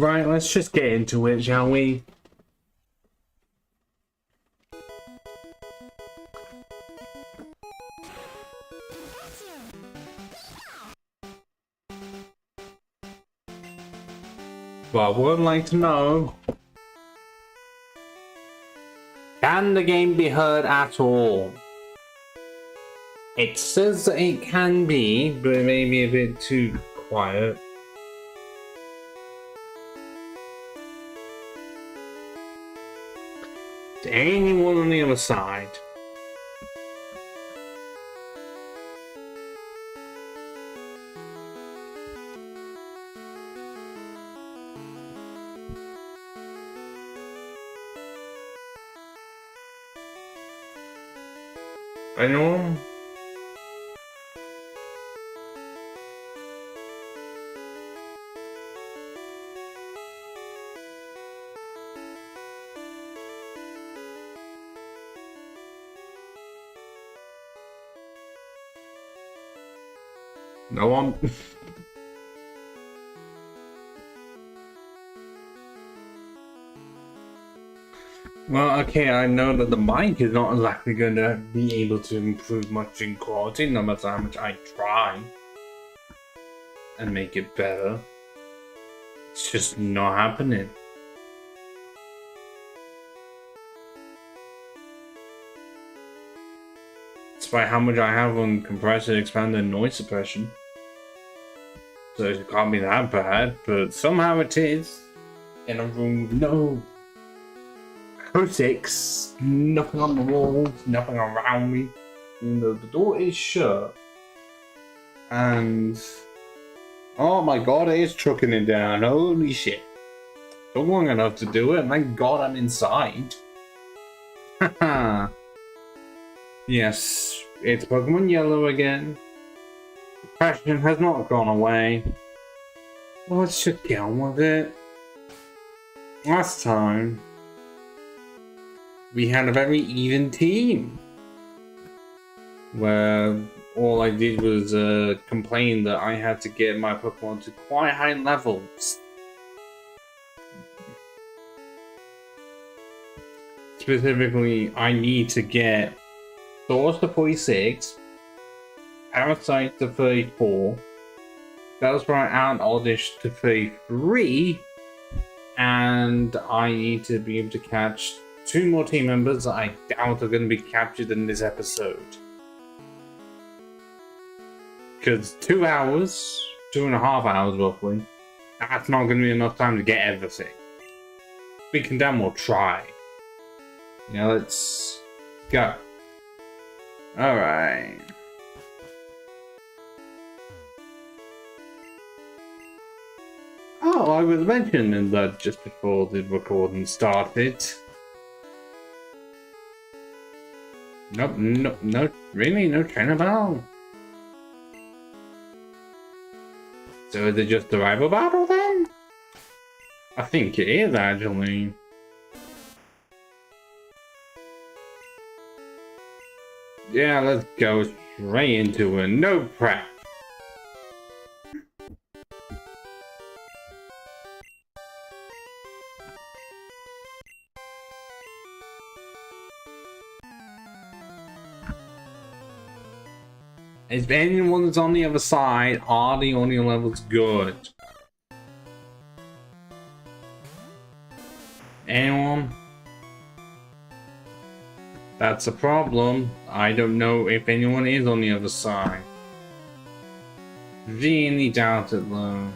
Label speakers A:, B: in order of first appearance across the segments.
A: Right, let's just get into it, shall we? Well, I would like to know, can the game be heard at all? It says that it can be, but it may be a bit too quiet. Is anyone on the other side? Anyone? No one. Well, okay, I know that the mic is not exactly going to be able to improve much in quality, no matter how much I try and make it better. It's just not happening. Despite how much I have on compressor, expander, and noise suppression. So it can't be that bad, but somehow it is. In a room with no acoustics, nothing on the walls, nothing around me. The door is shut. And oh my god, it is trucking it down. Holy shit. Took long enough to do it. Thank god I'm inside. Haha. Yes, it's Pokemon Yellow again. Depression has not gone away. Well, let's just get on with it. Last time, we had a very even team. Where all I did was complain that I had to get my Pokemon to quite high levels. Specifically, I need to get Source to 46, Parasite to 34, Bellsprout and Oddish to 33, and I need to be able to catch 2 more team members that I doubt are going to be captured in this episode. Because 2 hours, 2.5 hours roughly, that's not going to be enough time to get everything. We can damn well try. Now let's go. Alright. Oh, I was mentioning that just before the recording started. Nope, no, really, no trainer battle? So is it just the rival battle then? I think it is actually. Yeah, let's go straight into it. No prep. If anyone that's on the other side, are the audio levels good? Anyone? That's a problem. I don't know if anyone is on the other side. Really doubt it though.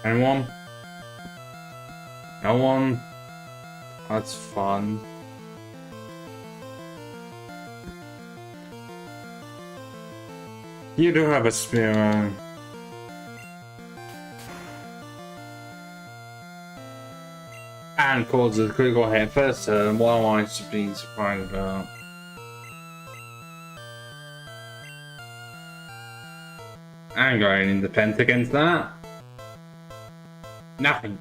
A: Anyone? No one? That's fun. You do have a Spearow. And causes a critical hit first turn. What am I to be surprised about? I'm going in defense against that. Nothing.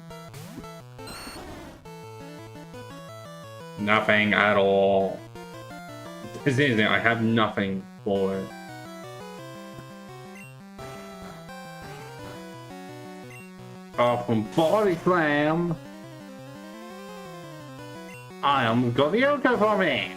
A: Nothing at all. This is it, I have nothing for it. Apart from Body Slam, I am got the Yoko for me.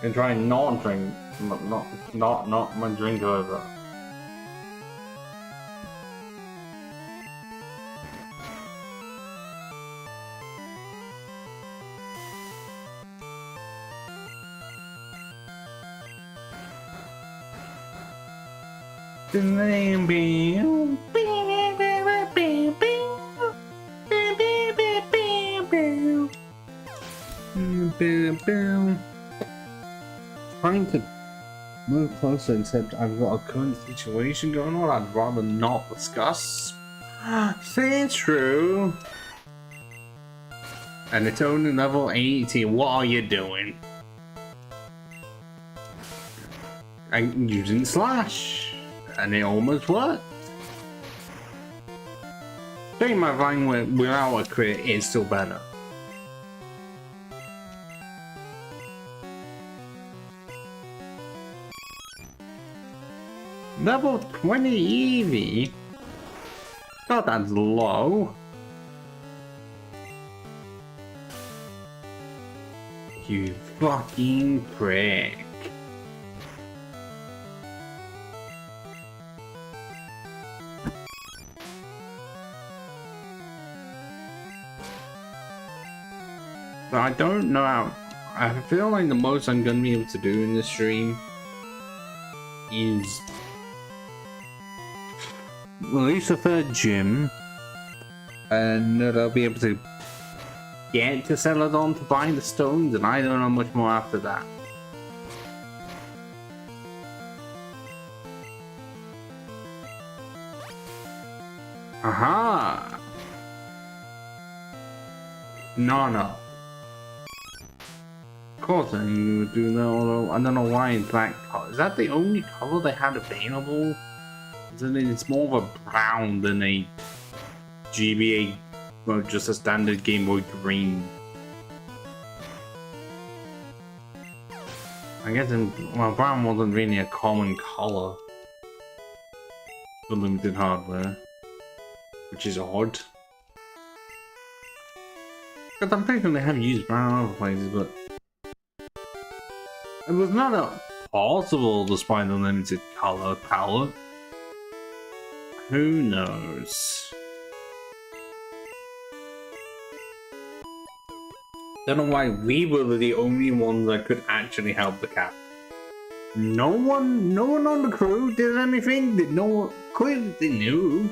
A: And try and not drink, not my drink over. Trying to move closer, except I've got a current situation going on I'd rather not discuss. Say it's true. And it's only level 18. What are you doing? I'm using slash, and it almost worked. Doing my vine without a crit is still better. Level 20 Eevee? God, that's low. You fucking prick. So I don't know how. I feel like the most I'm gonna be able to do in this stream is release a third gym, and I'll be able to get to Celadon to buy the stones, and I don't know much more after that. Aha! No. Of course I would do that, although I don't know why it's that color. Is that the only color they had available? It's more of a brown than a GBA, well, just a standard Game Boy green. I guess well, brown wasn't really a common color for limited hardware, which is odd. Because I'm pretty sure they have used brown in other places, but it was not possible despite the limited color palette. Who knows? Don't know why we were the only ones that could actually help the cat. No one on the crew did anything. Clearly they knew.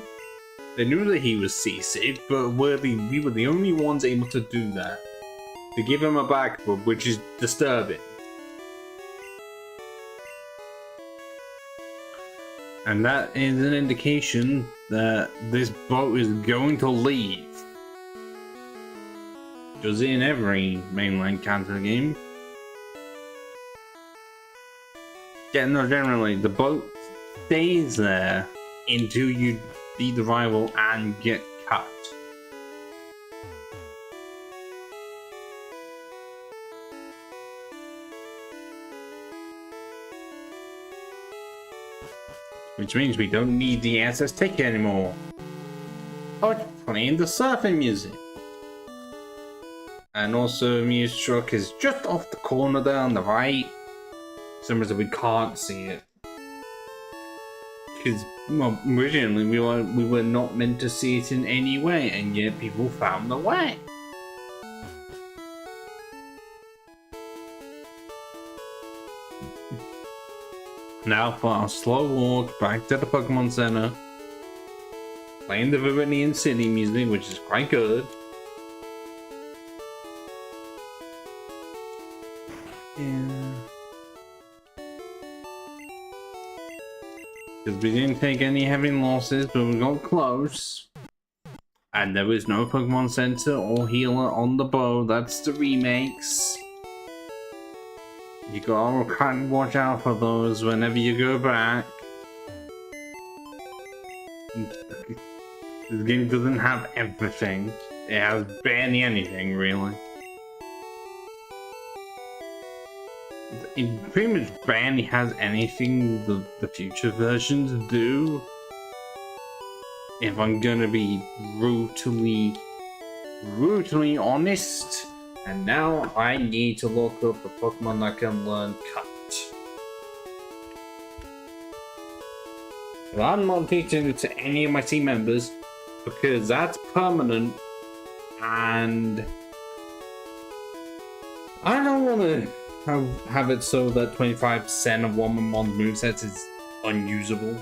A: They knew that he was seasick, but we were the only ones able to do that. To give him a back rub, which is disturbing. And that is an indication that this boat is going to leave. Does it in every mainline Kanto game? Yeah, no, generally, the boat stays there until you beat the rival and get cut. Which means we don't need the SS ticket anymore. Oh, it's playing the surfing music. And also, Mew's truck is just off the corner there on the right. For some reason we can't see it. Because, well, originally we were not meant to see it in any way, and yet people found the way. Now for our slow walk back to the Pokemon Center. Playing the Viridian City music, which is quite good. Because we didn't take any heavy losses, but we got close. And there was no Pokemon Center or healer on the bow. That's the remakes. You gotta kind of watch out for those whenever you go back. This game doesn't have everything. It has barely anything, really. It pretty much barely has anything the future versions do. If I'm gonna be brutally honest. And now I need to look up the Pokemon that can learn Cut. But I'm not teaching it to any of my team members because that's permanent, and I don't want to have it so that 25% of one month movesets is unusable.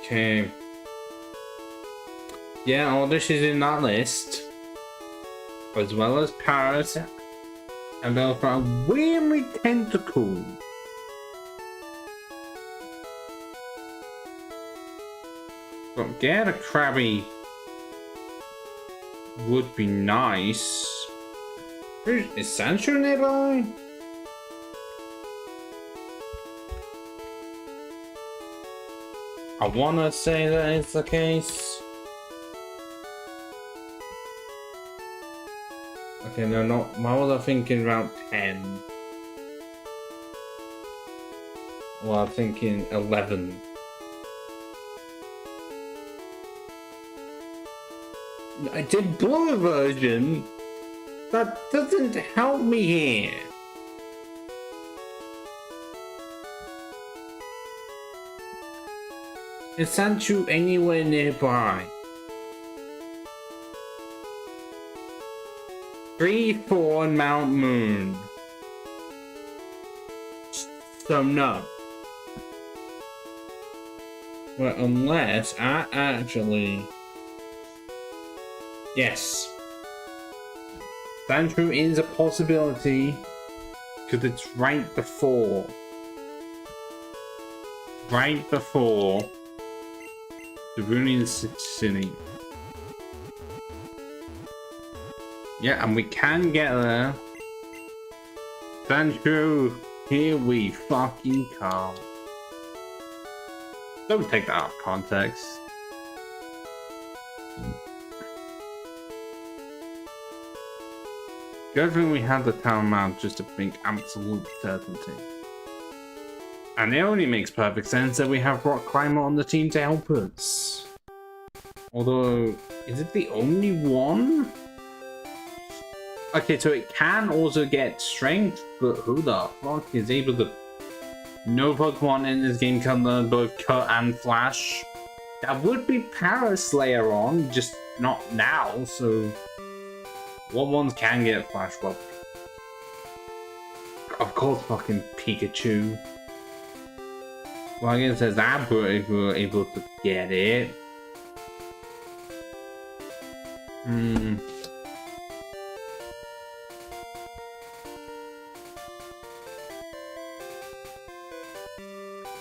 A: Okay. Yeah, all this is in that list. As well as Paris. And also a weary tentacle. But get a crabby would be nice. Is Sancho nearby? I wanna say that is the case. Okay, no, not. Why was I thinking Route 10? Well, I'm thinking 11. I did blue version. That doesn't help me here. Is Sancho anywhere nearby? 3-4 on Mount Moon. So no. Well, unless I actually... Yes. Sancho is a possibility. Because it's right before. Right before the Rooney City. Yeah, and we can get there. Sancho, here we fucking come. Don't take that out of context. Good thing we have the town mount just to make absolute certainty. And it only makes perfect sense that we have Rock Climber on the team to help us. Although, is it the only one? Okay, so it can also get strength, but who the fuck is able to... No Pokemon in this game can learn both Cut and Flash. That would be Paris later on, just not now, so... What ones can get Flash? Well, of course fucking Pikachu. Well, I guess there's that, but if we were able to get it...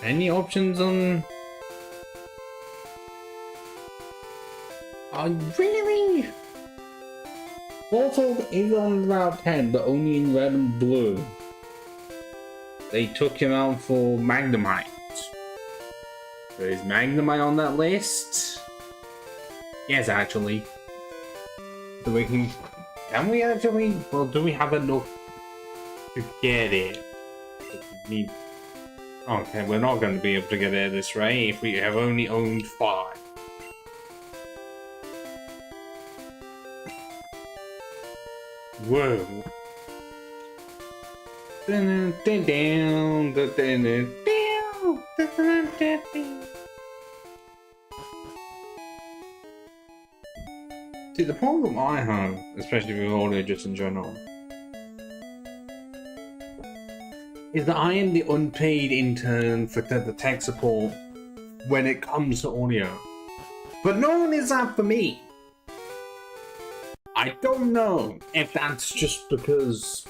A: Any options on... Oh, really? Voltorb is on Route 10, but only in red and blue. They took him out for Magnemite. So is Magnemite on that list? Yes, actually. So we can we actually? Well, do we have enough to get it? Okay, we're not going to be able to get it this way if we have only owned 5. Whoa. See, the problem I have, especially with audio just in general, is that I am the unpaid intern for the tech support when it comes to audio. But no one is that for me. I don't know if that's just because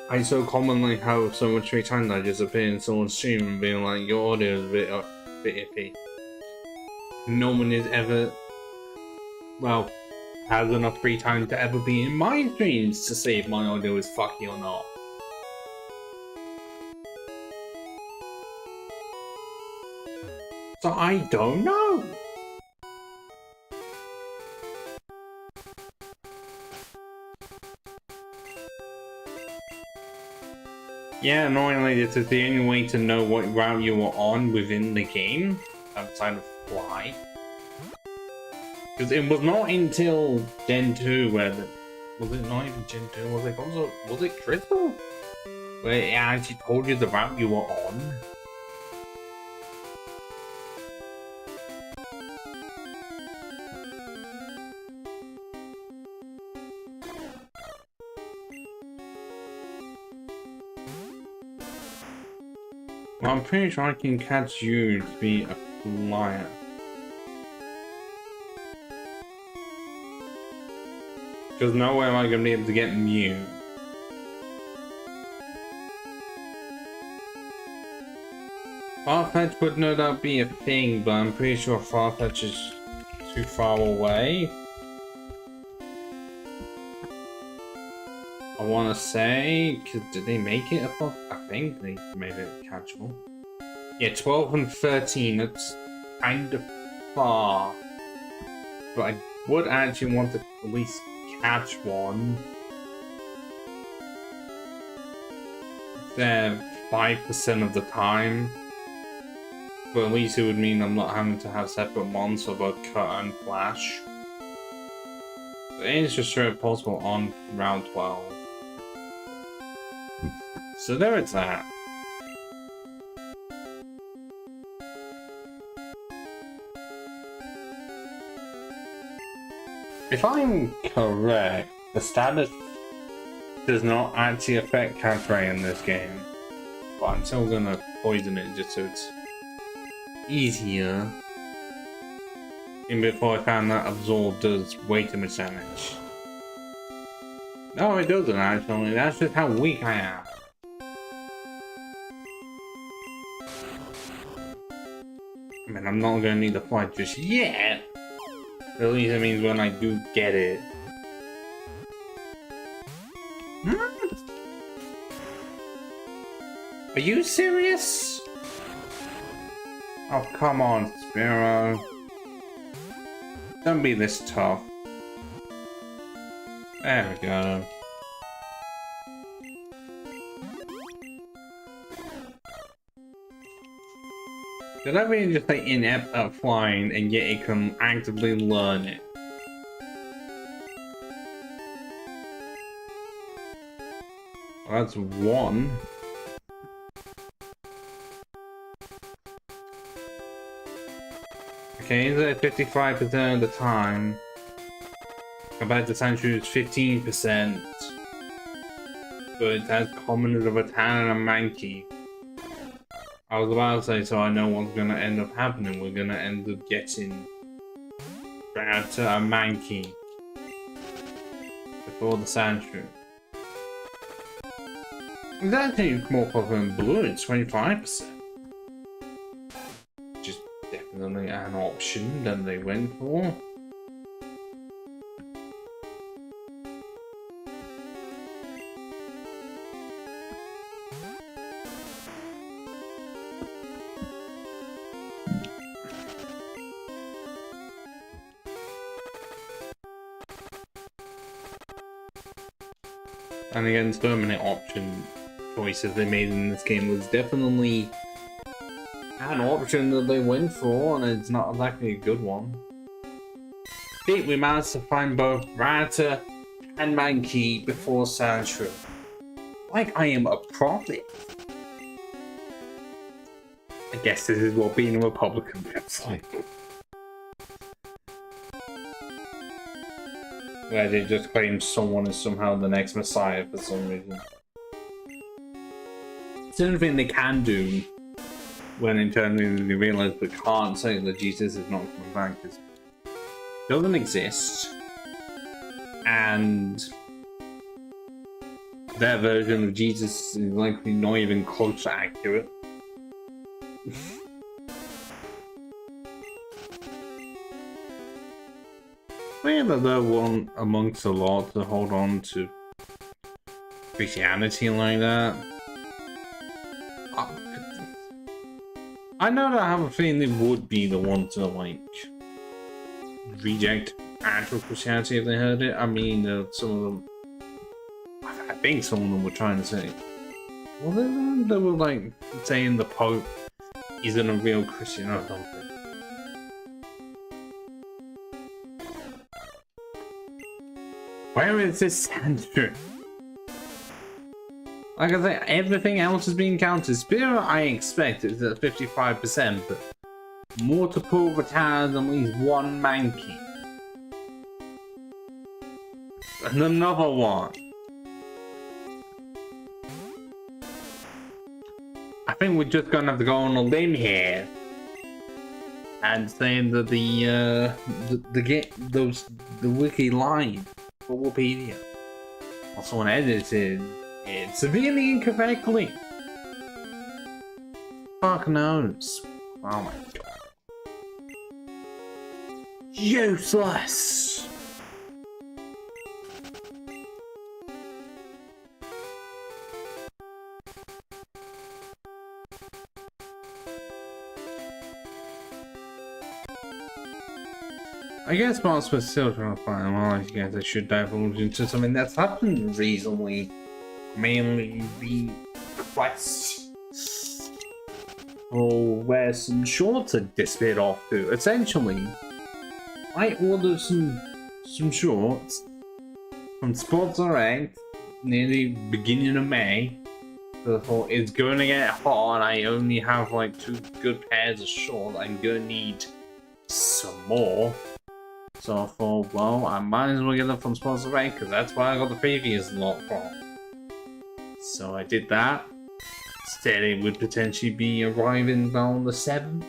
A: I so commonly have so much free time that I just appear in someone's stream and being like, your audio is a bit iffy. No one is ever, well, has enough free time to ever be in my streams to see if my audio is fucky or not. So I don't know. Yeah, annoyingly, this is the only way to know what route you were on within the game, outside of Fly. Because it was not until Gen 2 where the... Was it not even Gen 2? Was it Crystal? Where it actually told you the route you were on? Well, I'm pretty sure I can catch you to be a flyer. Because no way am I going to be able to get Mew. Farfetch would no doubt be a thing, but I'm pretty sure Farfetch is too far away. I want to say, because did they make it a book? I think they made it catchable. Yeah, 12 and 13, that's kind of far. But I would actually want to at least catch one. There 5% of the time. But at least it would mean I'm not having to have separate mons for both cut and flash. It is just straight possible on round 12. So there it's that. If I'm correct, the status does not actually affect catch rate in this game. But I'm still gonna poison it just so it's easier. Even before I found that Absorb does way too much damage. No, it doesn't actually, that's just how weak I am. I mean, I'm not gonna need the fight just yet. At least it means when I do get it. Are you serious? Oh, come on, Spiro. Don't be this tough. There we go. Did I really just say inept at flying and yet it can actively learn it? Well, that's one. Okay, is it 55% of the time? Compared to Sandshrews 15%. But it has commoners of a Tan and a Mankey. I was about to say, so I know what's gonna end up happening. We're gonna end up getting Router and Mankey before the Sandshrew. It's actually more popular in blue, it's 25%. Just definitely an option that they went for. And again, the permanent option choices they made in this game was definitely an option that they went for, and it's not exactly a good one. I think we managed to find both Rata and Mankey before Sandshrew. Like I am a prophet. I guess this is what being a Republican feels like. Where they just claim someone is somehow the next Messiah for some reason. It's the only thing they can do when internally they realize they can't say that Jesus is not coming back because it doesn't exist. And their version of Jesus is likely not even close to accurate. Weird that they're one amongst a lot to hold on to Christianity like that. I know that I have a feeling they would be the ones to like reject actual Christianity if they heard it. I mean, some of them, I think some of them were trying to say, well, they were like saying the Pope isn't a real Christian or something. Where is this Sandshrew? Like I say, everything else is being counted. Spear, I expect it's at 55%, but multiple Ratans, at least one Mankey. And another one. I think we're just gonna have to go on a limb here and saying that the wiki line for Wikipedia, also an edited it severely incorrectly. Fuck knows. Oh my god. Useless. I guess whilst we're still trying to find well, I guess I should divulge into something that's happened recently. Mainly the quest for where some shorts had disappeared off to. Essentially, I ordered some shorts from Sports Direct near the beginning of May. So I thought it's going to get hot and I only have like 2 good pairs of shorts. I'm going to need some more. So I thought, well, I might as well get them from Sports Direct because that's where I got the previous lot from. So I did that. Said it would potentially be arriving on the 7th.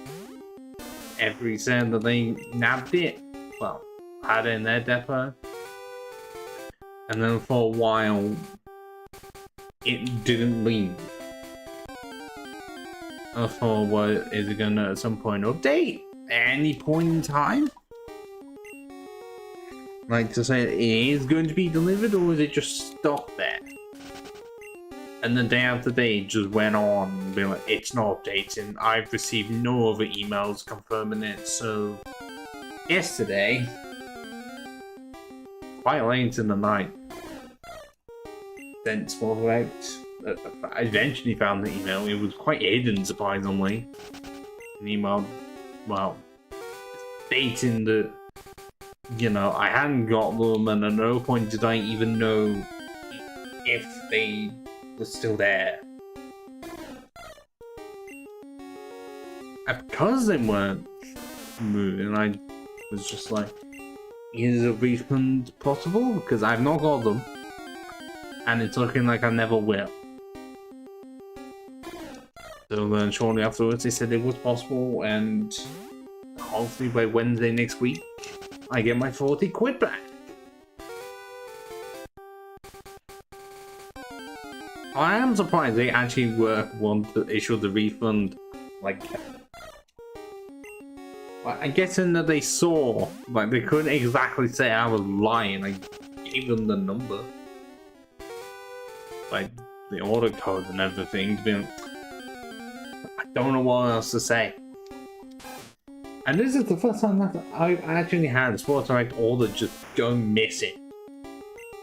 A: Every said that they nabbed it. Well, had it in their depot. And then for a while, it didn't leave. I thought, well, is it gonna at some point update? At any point in time? Like to say it is going to be delivered, or is it just stuck there? And then day after day just went on, being like, it's not updating. I've received no other emails confirming it. So yesterday, quite late in the night, then Sports Direct, I eventually found the email. It was quite hidden, surprisingly. An email, well, stating that, you know, I hadn't got them, and at no point did I even know if they were still there. And because they weren't moving, I was just like, is a refund possible? Because I've not got them, and it's looking like I never will. So then shortly afterwards they said it was possible, and hopefully by Wednesday next week I get my 40 quid back. I am surprised they actually want to issue the refund. Like, I'm guessing that they saw, like, they couldn't exactly say I was lying. I gave them the number, like the order code and everything. I don't know what else to say. And this is the first time that I've actually had a Sports Direct order just go missing.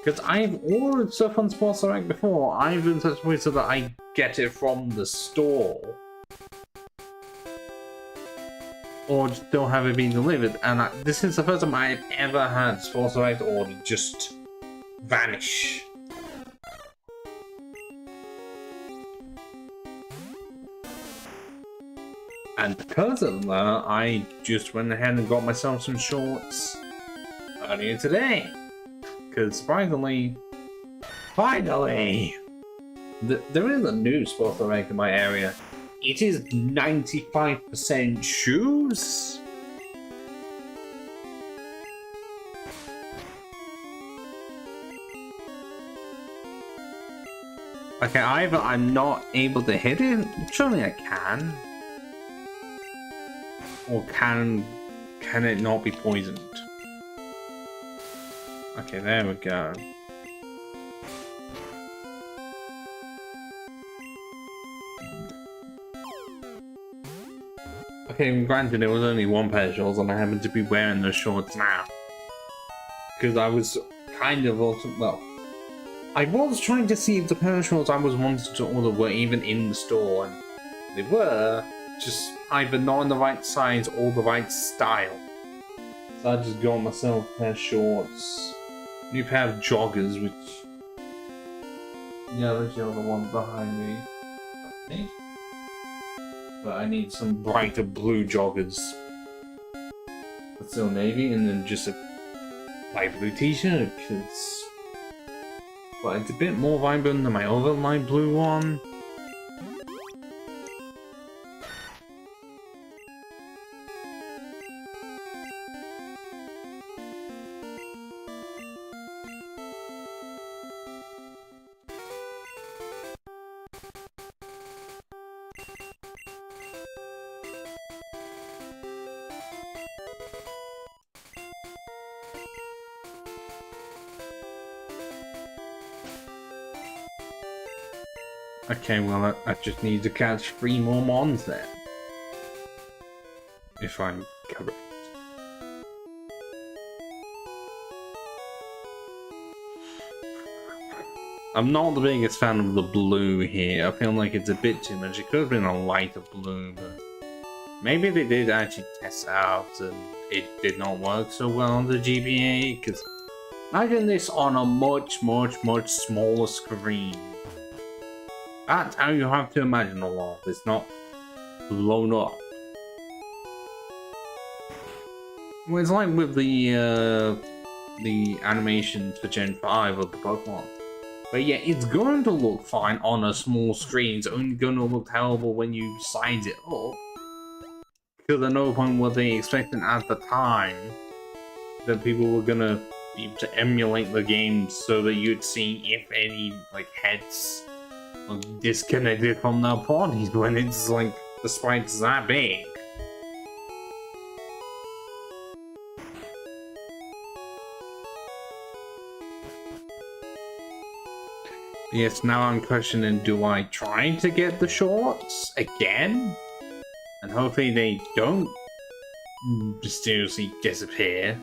A: Because I've ordered stuff on Sports Direct before, I've been such a way so that I get it from the store. Or just don't have it being delivered. And this is the first time I've ever had Sports Direct order just vanish. And because of that, I just went ahead and got myself some shorts earlier today. Because surprisingly, finally, there is a new Sports Direct in my area. It is 95% shoes. Okay, either I'm not able to hit it, surely I can. Or can it not be poisoned? Okay, there we go. Okay, granted, it was only one pair of shorts, and I happen to be wearing those shorts now. Because I was kind of also, well, I was trying to see if the pair of shorts I was wanting to order were even in the store, and they were, just either not in the right size or the right style. So I just got myself a pair of shorts, new pair of joggers, which, yeah, there's the other one behind me, I think. But I need some brighter blue joggers. But still navy, and then just a light blue t-shirt, because, well, it's a bit more vibrant than my other light blue one. Okay, well, I just need to catch 3 more mons then. If I'm correct. I'm not the biggest fan of the blue here. I feel like it's a bit too much. It could have been a lighter blue, but maybe they did actually test out and it did not work so well on the GBA. Because imagine this on a much smaller screen. That's how you have to imagine the world. It's not blown up. Well, it's like with the animations for Gen 5 of the Pokemon. But yeah, it's going to look fine on a small screen. It's only going to look terrible when you size it up. Because at no point were they expecting at the time that people were going to be able to emulate the game so that you'd see if any like heads are disconnected from their bodies when it's like the spike's that big. Yes, now I'm questioning, do I try to get the shorts again? And hopefully they don't mysteriously disappear.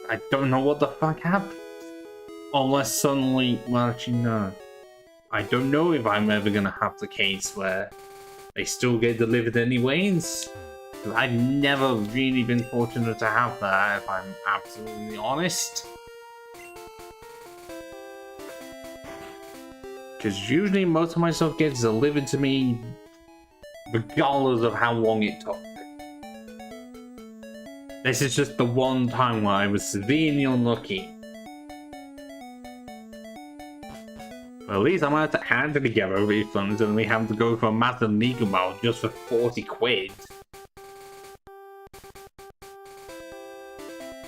A: I don't know what the fuck happened. Unless suddenly, well actually no. I don't know if I'm ever gonna have the case where they still get delivered anyways. I've never really been fortunate to have that, if I'm absolutely honest. Because usually most of my stuff gets delivered to me regardless of how long it took. This is just the one time where I was severely unlucky. Well, at least I'm out to add together refunds and we have to go for a massive legal mode just for 40 quid.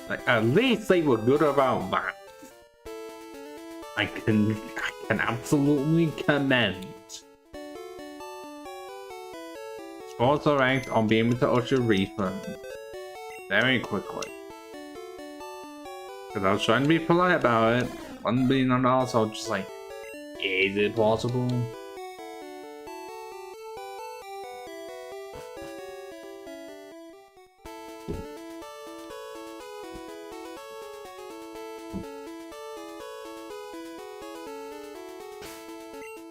A: Like, at least they were good about that. I can absolutely commend. Sports Direct on being able to usher refund very quickly. Because I was trying to be polite about it. One being on also just like, is it possible?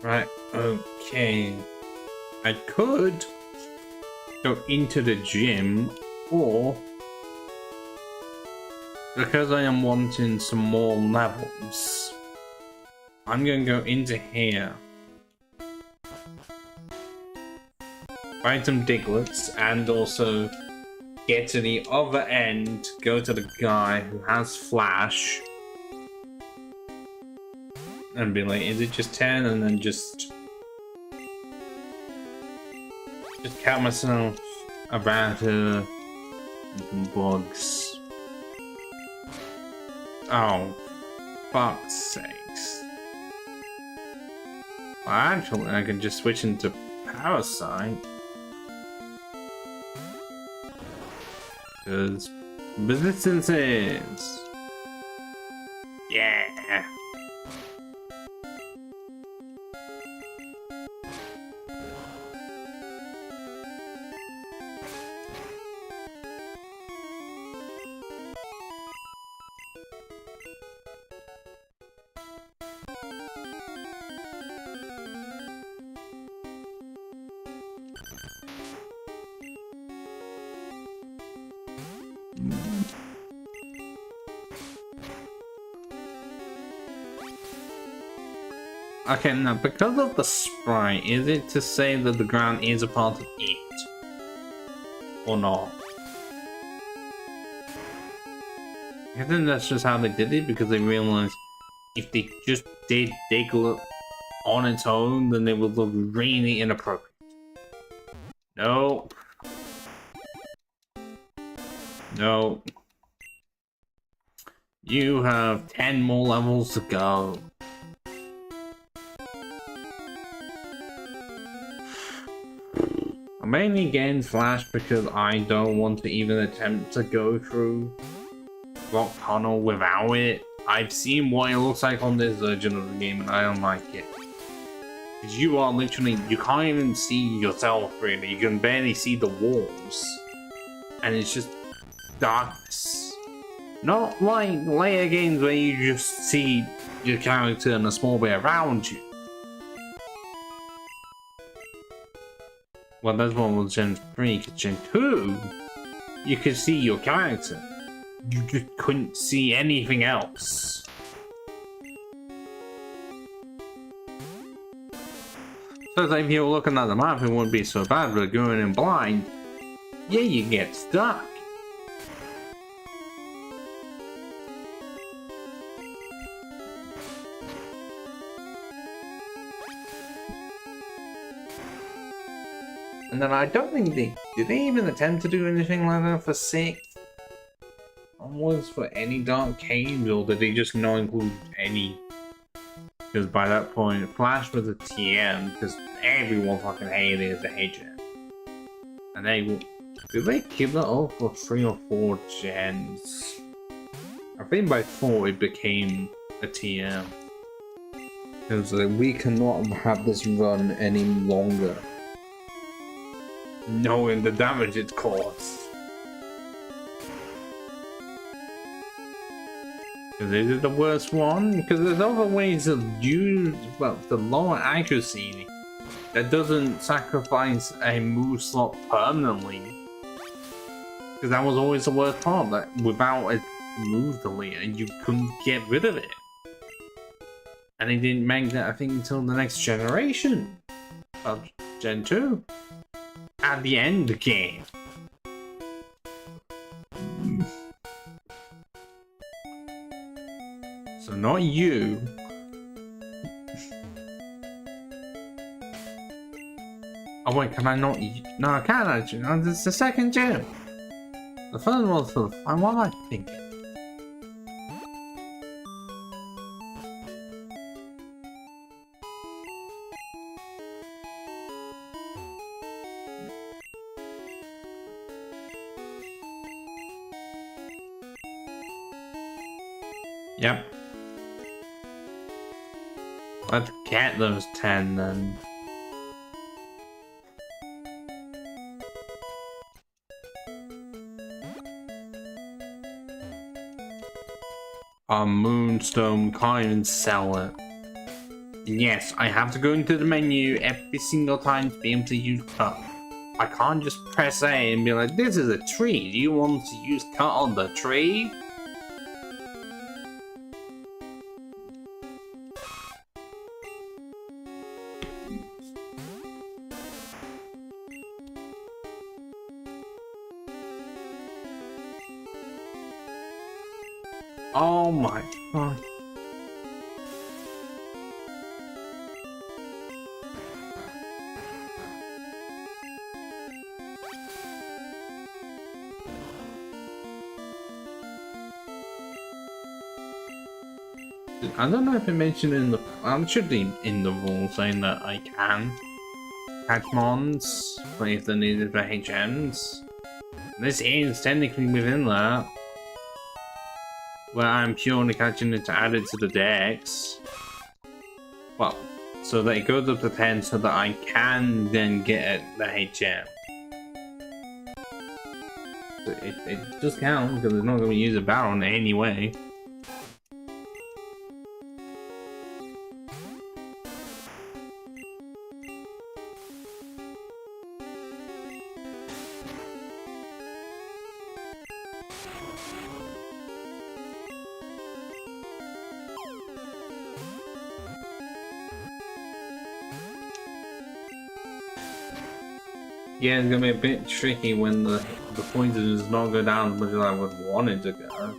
A: Right, okay. I could go into the gym, or because I am wanting some more levels, I'm gonna go into here, find some Diglets, and also get to the other end, go to the guy who has Flash, and be like, is it just 10? And then just count myself around here and some bugs. Oh, fuck's sakes. Well, actually, I can just switch into Parasite. Because resistances. Yeah. Okay, now because of the sprite, is it to say that the ground is a part of it? Or not? I think that's just how they did it, because they realized if they just did Diglett on its own, then it would look really inappropriate. Nope. Nope. You have 10 more levels to go. I'm mainly getting Flash because I don't want to even attempt to go through Rock Tunnel without it. I've seen what it looks like on this version of the game and I don't like it. You are literally, you can't even see yourself really, you can barely see the walls. And it's just darkness. Not like later games where you just see your character and a small bit around you. Well, that's what was Gen 3, because Gen 2, you could see your character. You just couldn't see anything else. So it's like if you were looking at the map, it wouldn't be so bad, but going in blind, yeah, you get stuck. And then I don't think did they even attempt to do anything like that for 6? Onwards for any dark caves, or did they just not include any? Because by that point, Flash was a TM, because everyone fucking hated it as a HM. And did they keep that up for 3 or 4 gens? I think by 4 it became a TM. Because we cannot have this run any longer, knowing the damage it caused. Is it the worst one? Because there's other ways of use, well, the lower accuracy that doesn't sacrifice a move slot permanently. Because that was always the worst part, that without a move deleter, you couldn't get rid of it. And they didn't make that, I think, until the next generation of Gen 2. At the end game. So not you. Oh wait, can I not? No, I can't actually. No, this is the second gen. The first one's for the fun. What am I thinking? Yep. Let's get those 10 then. Our Moonstone can't even sell it. Yes, I have to go into the menu every single time to be able to use cut. I can't just press A and be like, this is a tree. Do you want to use cut on the tree? Oh my god. I don't know if it mentioned in the, I should be in the rule saying that I can catch mons, but if they're needed for HMs. This is technically within that, where I'm purely catching it to add it to the dex. Well, so that it goes up to 10 so that I can then get the HM. So it just counts because it's not going to use a Baron anyway. Yeah, it's gonna be a bit tricky when the pointer does not go down as much as I would want it to go.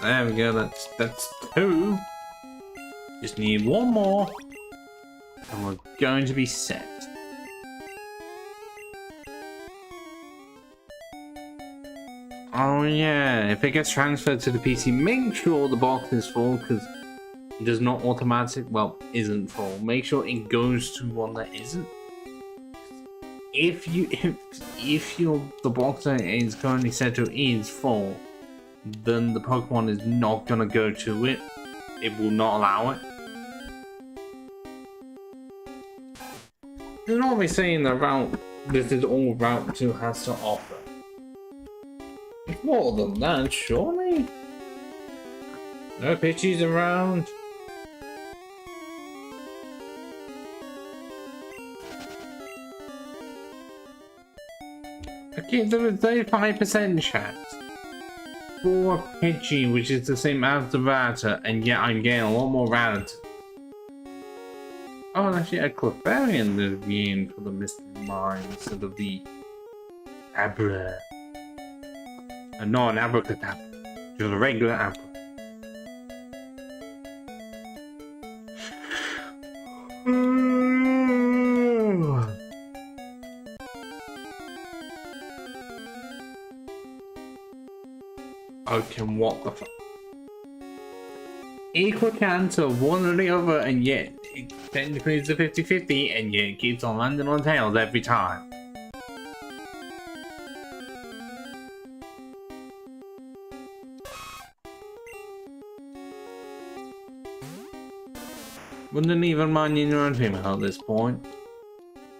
A: There we go, that's 2. Just need 1 more. And we're going to be set. Oh yeah, if it gets transferred to the PC, make sure the box is full, because it does not automatic, well, isn't full. Make sure it goes to one that isn't. If the box that is currently set to is full, then the Pokemon is not gonna go to it. It will not allow it. You're not saying that Route, this is all Route 2 has to offer. It's more than that, surely? No Pidgeys around? Okay, there is 35% chance for a Pidgey, which is the same as the Rattata, and yet I'm getting a lot more Rattata. Oh, and actually a Clefairy is being for the Mystery Mine instead of the Abra. And not an Abracadabra, just a regular Abra. Okay, what the fuck? Equal chance of one or the other, and yet it technically is a 50-50, and yet it keeps on landing on tails every time. Wouldn't even mind your own female at this point.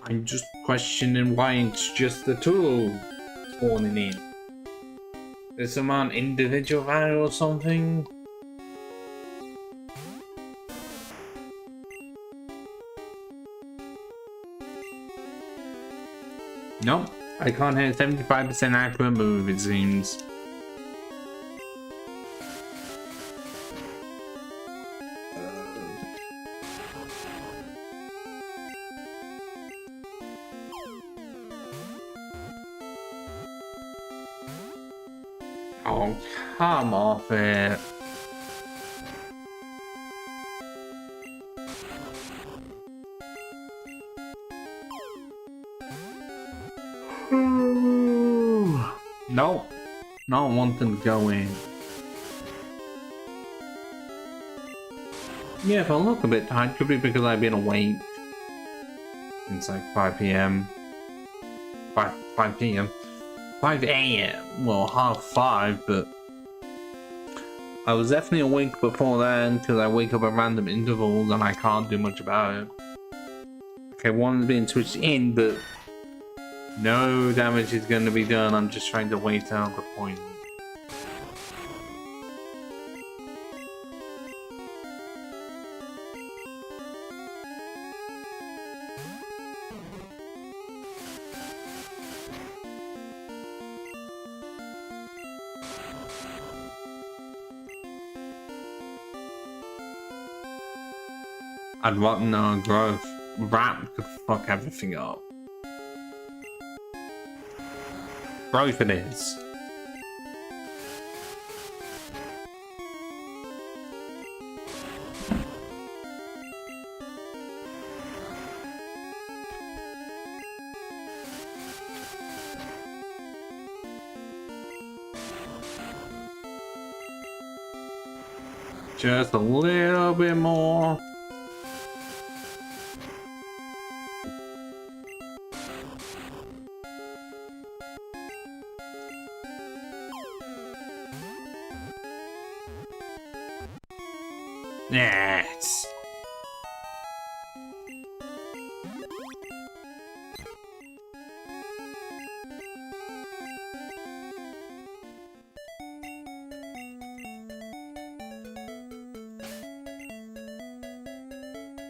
A: I'm just questioning why it's just the two spawning in. There's some individual value or something? Nope, I can't hit a 75% accurate move, it seems. Oh, come off it. No, not wanting to go in. Yeah, if I look a bit tired, could be because I've been awake since like 5 p.m. 5 p.m. 5 a.m. Well, half 5, but I was definitely awake before then because I wake up at random intervals and I can't do much about it. Okay, one's being switched in, but no damage is going to be done. I'm just trying to wait out the point. I'd rather no growth. Rap could fuck everything up. Growth it is. Just a little bit more. Yes.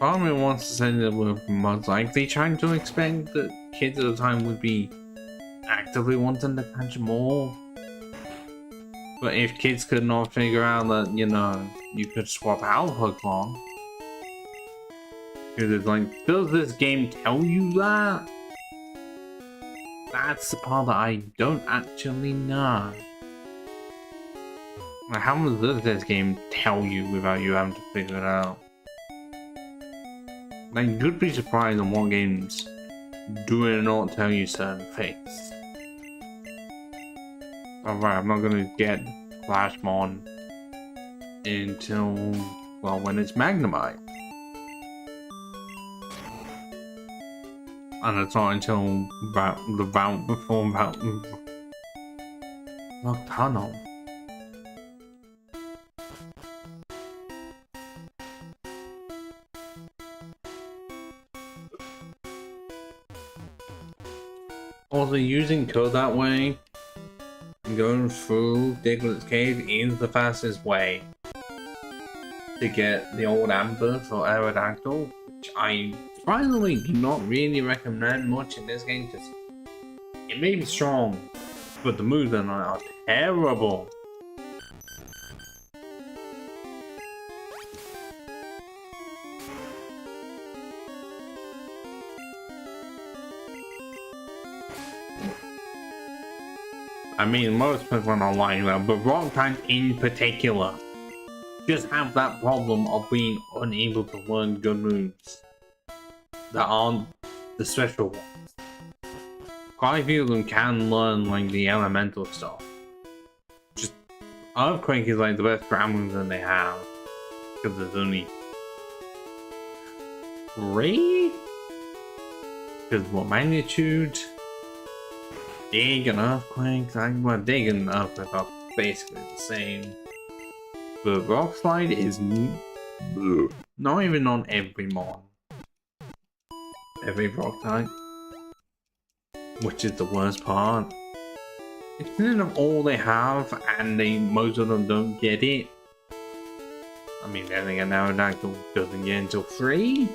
A: Part of me wants to say that we're most likely trying to expect that kids at the time would be actively wanting to catch more. But if kids could not figure out that, you know, you could swap out Pokemon. Because it's like, does this game tell you that? That's the part that I don't actually know. Like, how much does this game tell you without you having to figure it out? Like, you'd be surprised on what games do not tell you certain things. Alright, I'm not gonna get Flashmon until, well, when it's Magnemite. And it's not until the route before Nocturnal. Also, using code that way, going through Diglett's Cave is the fastest way to get the old Amber for Aerodactyl, which I surprisingly do not really recommend much in this game because it may be strong, but the moves are terrible. I mean, most Pokemon are like that, but rock types in particular just have that problem of being unable to learn good moves that aren't the special ones. Quite a few of them can learn like the elemental stuff. Just Earthquake is like the best ground move that they have because there's only 3? Because what magnitude? Dig and Earthquake, well, Dig and Earthquake are basically the same. But Rock Slide is not even on every mon. Every rock type. Which is the worst part. Instead of all they have and most of them don't get it. I mean, then again, Aerodactyl doesn't get until 3?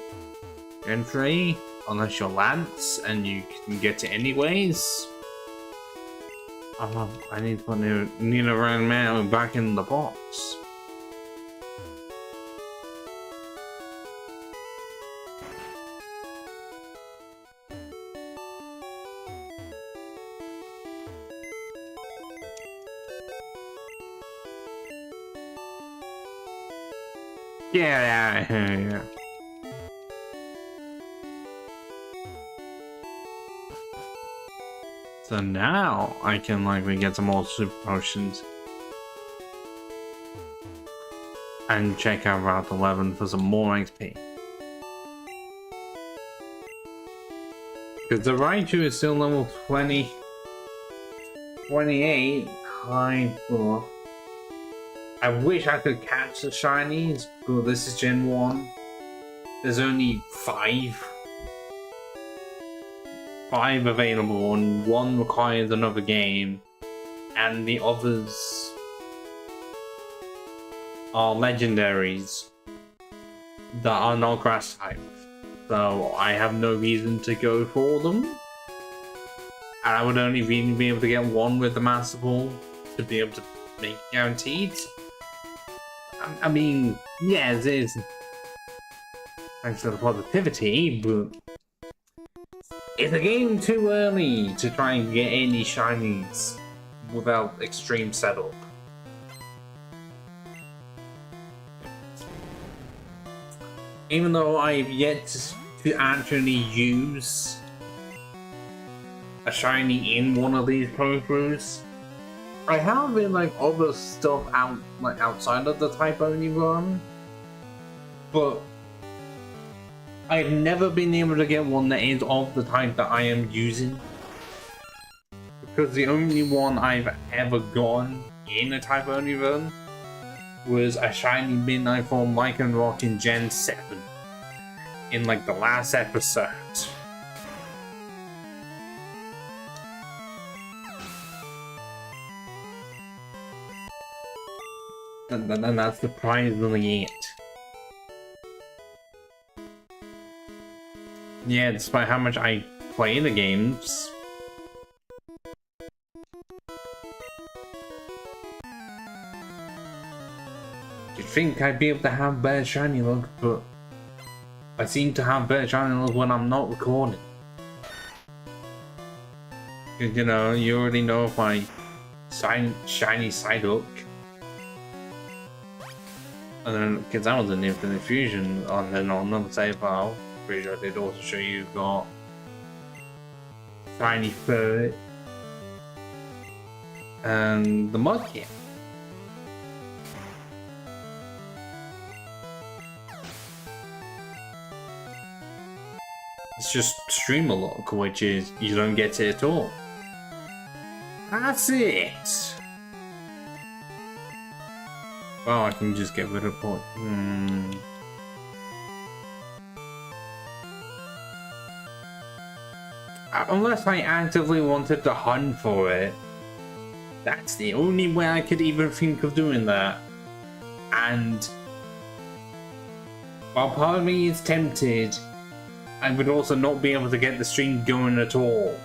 A: Gen 3? Unless you're Lance and you can get it anyways. I need to put Nina Ranmao back in the box. Yeah. So now I can likely get some more super potions and check out Route 11 for some more XP. Because the Raichu is still level 28. High for. I wish I could catch the shinies, but this is Gen 1. There's only 5 available, and 1 requires another game, and the others are legendaries that are not grass type. So I have no reason to go for them. And I would only really be able to get 1 with the Master Ball to be able to make it guaranteed. I mean, yeah, it is. Thanks to the positivity, but it's a game too early to try and get any shinies without extreme setup. Even though I've yet to actually use a shiny in one of these playthroughs, I have in like other stuff outside of the type only run, but I've never been able to get one that is of the type that I am using. Because the only one I've ever gotten in a type only run was a shiny Midnight Form Lycanroc in Gen 7. In like the last episode. And that's surprisingly it. Yeah, despite how much I play the games. You'd think I'd be able to have better shiny luck, but I seem to have better shiny luck when I'm not recording. Cause, you know, you already know if my shiny side hook. And then, because that was an infinite fusion, and then on another save file, pretty sure I did also show you got shiny ferret and the Mudkip. It's just streamer lock, which is you don't get it at all. That's it. Well, I can just get rid of point. unless I actively wanted to hunt for it. That's the only way I could even think of doing that. And while part of me is tempted, I would also not be able to get the stream going at all.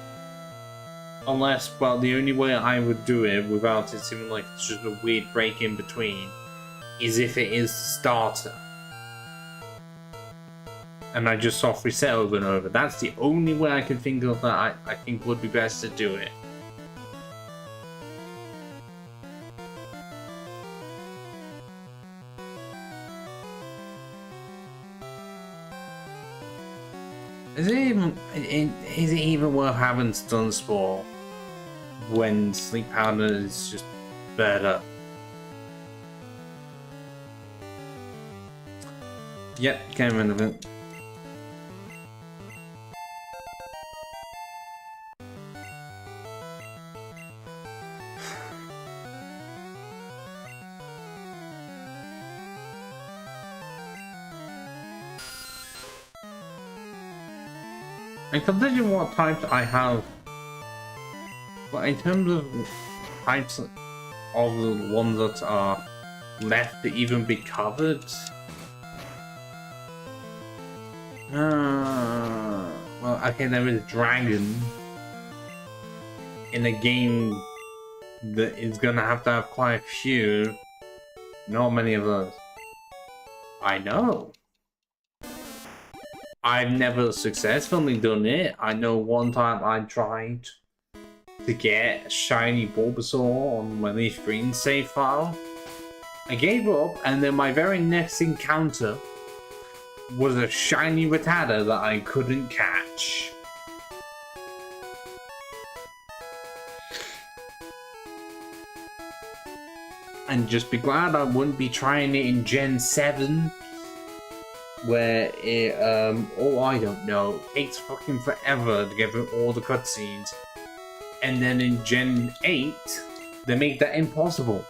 A: Unless, well, the only way I would do it without it seeming like it's just a weird break in between is if it is starter. And I just soft reset over and over. That's the only way I can think of that I think would be best to do it. Is it even worth having stun spore when sleep powder is just better? Yep, get rid of it. And considering what types I have, but in terms of types of the ones that are left to even be covered, well, okay, there is dragon in a game that is gonna have to have quite a few. Not many of those. I know. I've never successfully done it. I know one time I tried to get a shiny Bulbasaur on my Leaf Green save file. I gave up, and then my very next encounter was a shiny Rattata that I couldn't catch. And just be glad I wouldn't be trying it in Gen 7. Where it, oh, I don't know, takes fucking forever to get through all the cutscenes. And then in Gen 8, they make that impossible.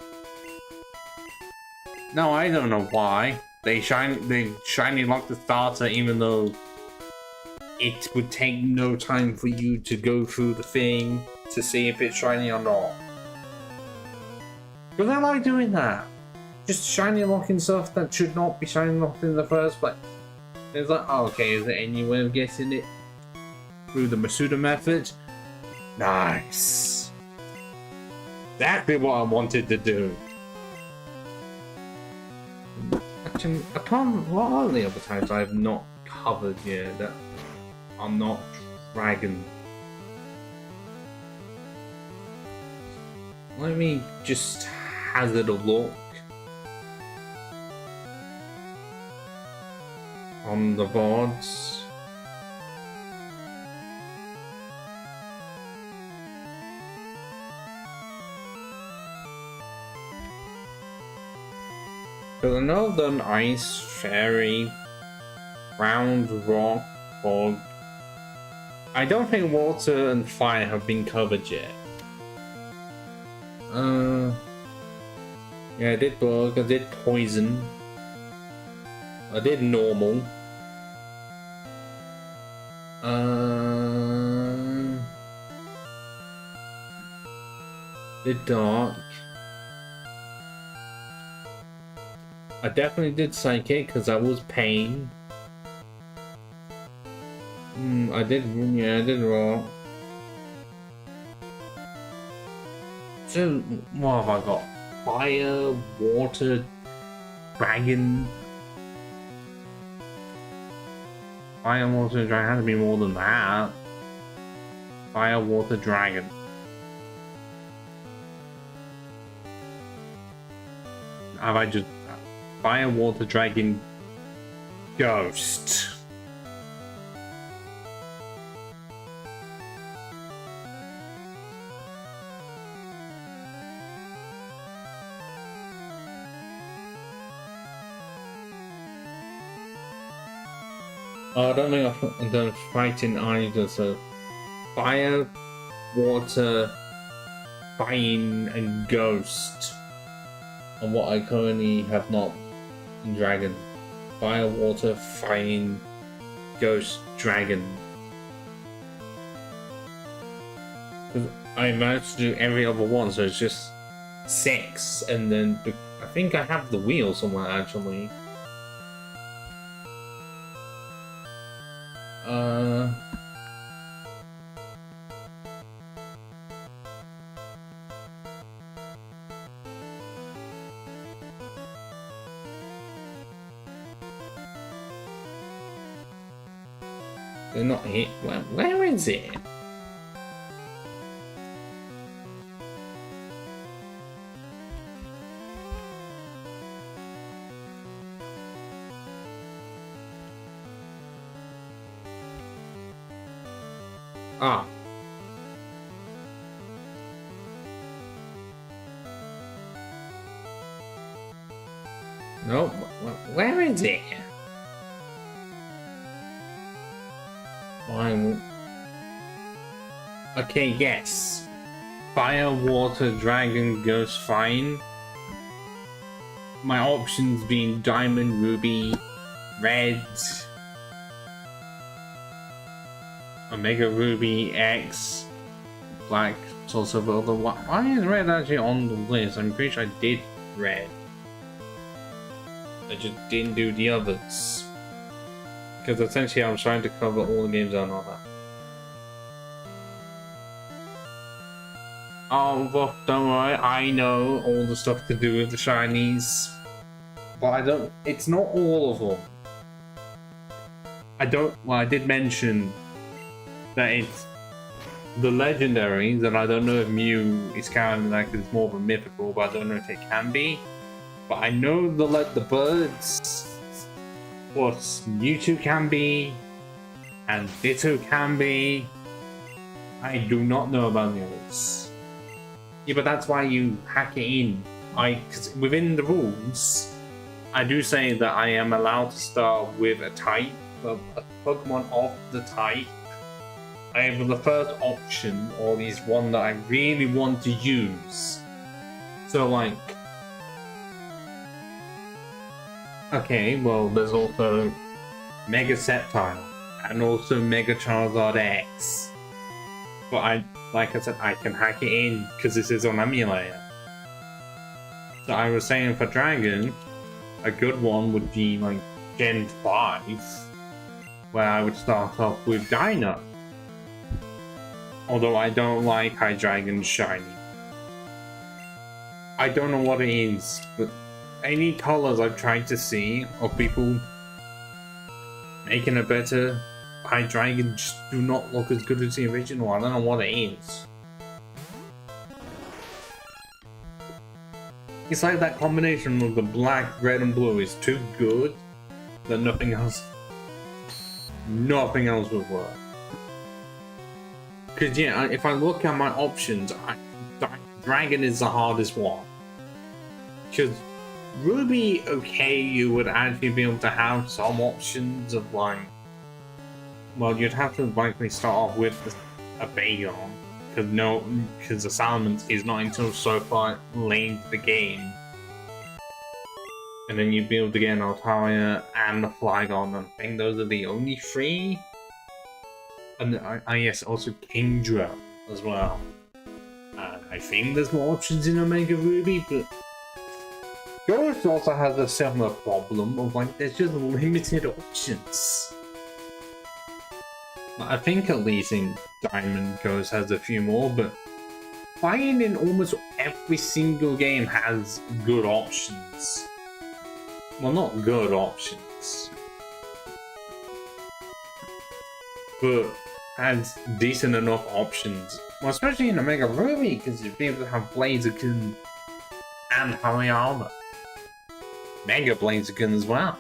A: No, I don't know why. They shiny lock the starter even though it would take no time for you to go through the thing to see if it's shiny or not. Because I like doing that. Just shiny locking stuff that should not be shiny locked in the first place. It's like, oh, okay, is there any way of getting it through the Masuda method? Nice. Exactly what I wanted to do. Actually, what are the other types I have not covered yet that are not dragon? Let me just hazard a look on the boards. Because I know I've done Ice, Fairy, Ground, Rock, Fog. I don't think Water and Fire have been covered yet. Yeah, I did Bug, I did Poison. I did Normal. Did Dark. I definitely did Psychic because I was Pain. I did Rock. So, what have I got? Fire, Water, Dragon. Fire, Water, Dragon has to be more than that. Fire, Water, Dragon. Have I just... Fire, Water, Dragon, Ghost. I don't think I've done fighting either, so Fire, Water, Fire, and Ghost are what I currently have not in Dragon. Fire, Water, Fire, Ghost, Dragon. I managed to do every other one, so it's just 6, and then I think I have the wheel somewhere actually. They're not here. Where is it? Ah. No, where is it? Fine. Okay, yes. Fire, water, dragon, ghost, fine. My options being diamond, ruby, red, omega ruby, X, black, soul silver. Why is red actually on the list? I'm pretty sure I did red. I just didn't do the others. Because essentially I'm trying to cover all the games on that. Oh, well, don't worry, I know all the stuff to do with the shinies. But I don't, it's not all of them. I did mention that it's the legendaries, and I don't know if Mew is counted like it's more of a mythical, but I don't know if it can be. But I know the birds, what Mewtwo can be, and Ditto can be. I do not know about the others. Yeah, but that's why you hack it in. Because within the rules, I do say that I am allowed to start with a type, a Pokemon of the type. I have the first option, or at least one that I really want to use. So like, okay, well there's also Mega Sceptile, and also Mega Charizard X. But like I said, I can hack it in, because this is on emulator. So I was saying for Dragon, a good one would be like Gen 5, where I would start off with Dino. Although I don't like Hydreigon Shiny. I don't know what it is, but any colors I've tried to see of people making a better Hydreigon just do not look as good as the original. I don't know what it is. It's like that combination of the black, red, and blue is too good that nothing else would work. Because yeah, if I look at my options, Dragon is the hardest one. Because Ruby, okay, you would actually be able to have some options of like, well, you'd have to likely start off with a Bagon, because the Salamence is not until so far late into the game. And then you'd be able to get an Altaria and a Flygon, and I think those are the only 3. And yes, also Kingdra as well. I think there's more options in Omega Ruby, but Ghost also has a similar problem of like, there's just limited options. I think at least in Diamond Ghost has a few more, but Fire in almost every single game has good options. Well, not good options, but has decent enough options. Well, especially in Omega Ruby, because you'd be able to have Blaziken and Hariyama. Mega Blaziken as well.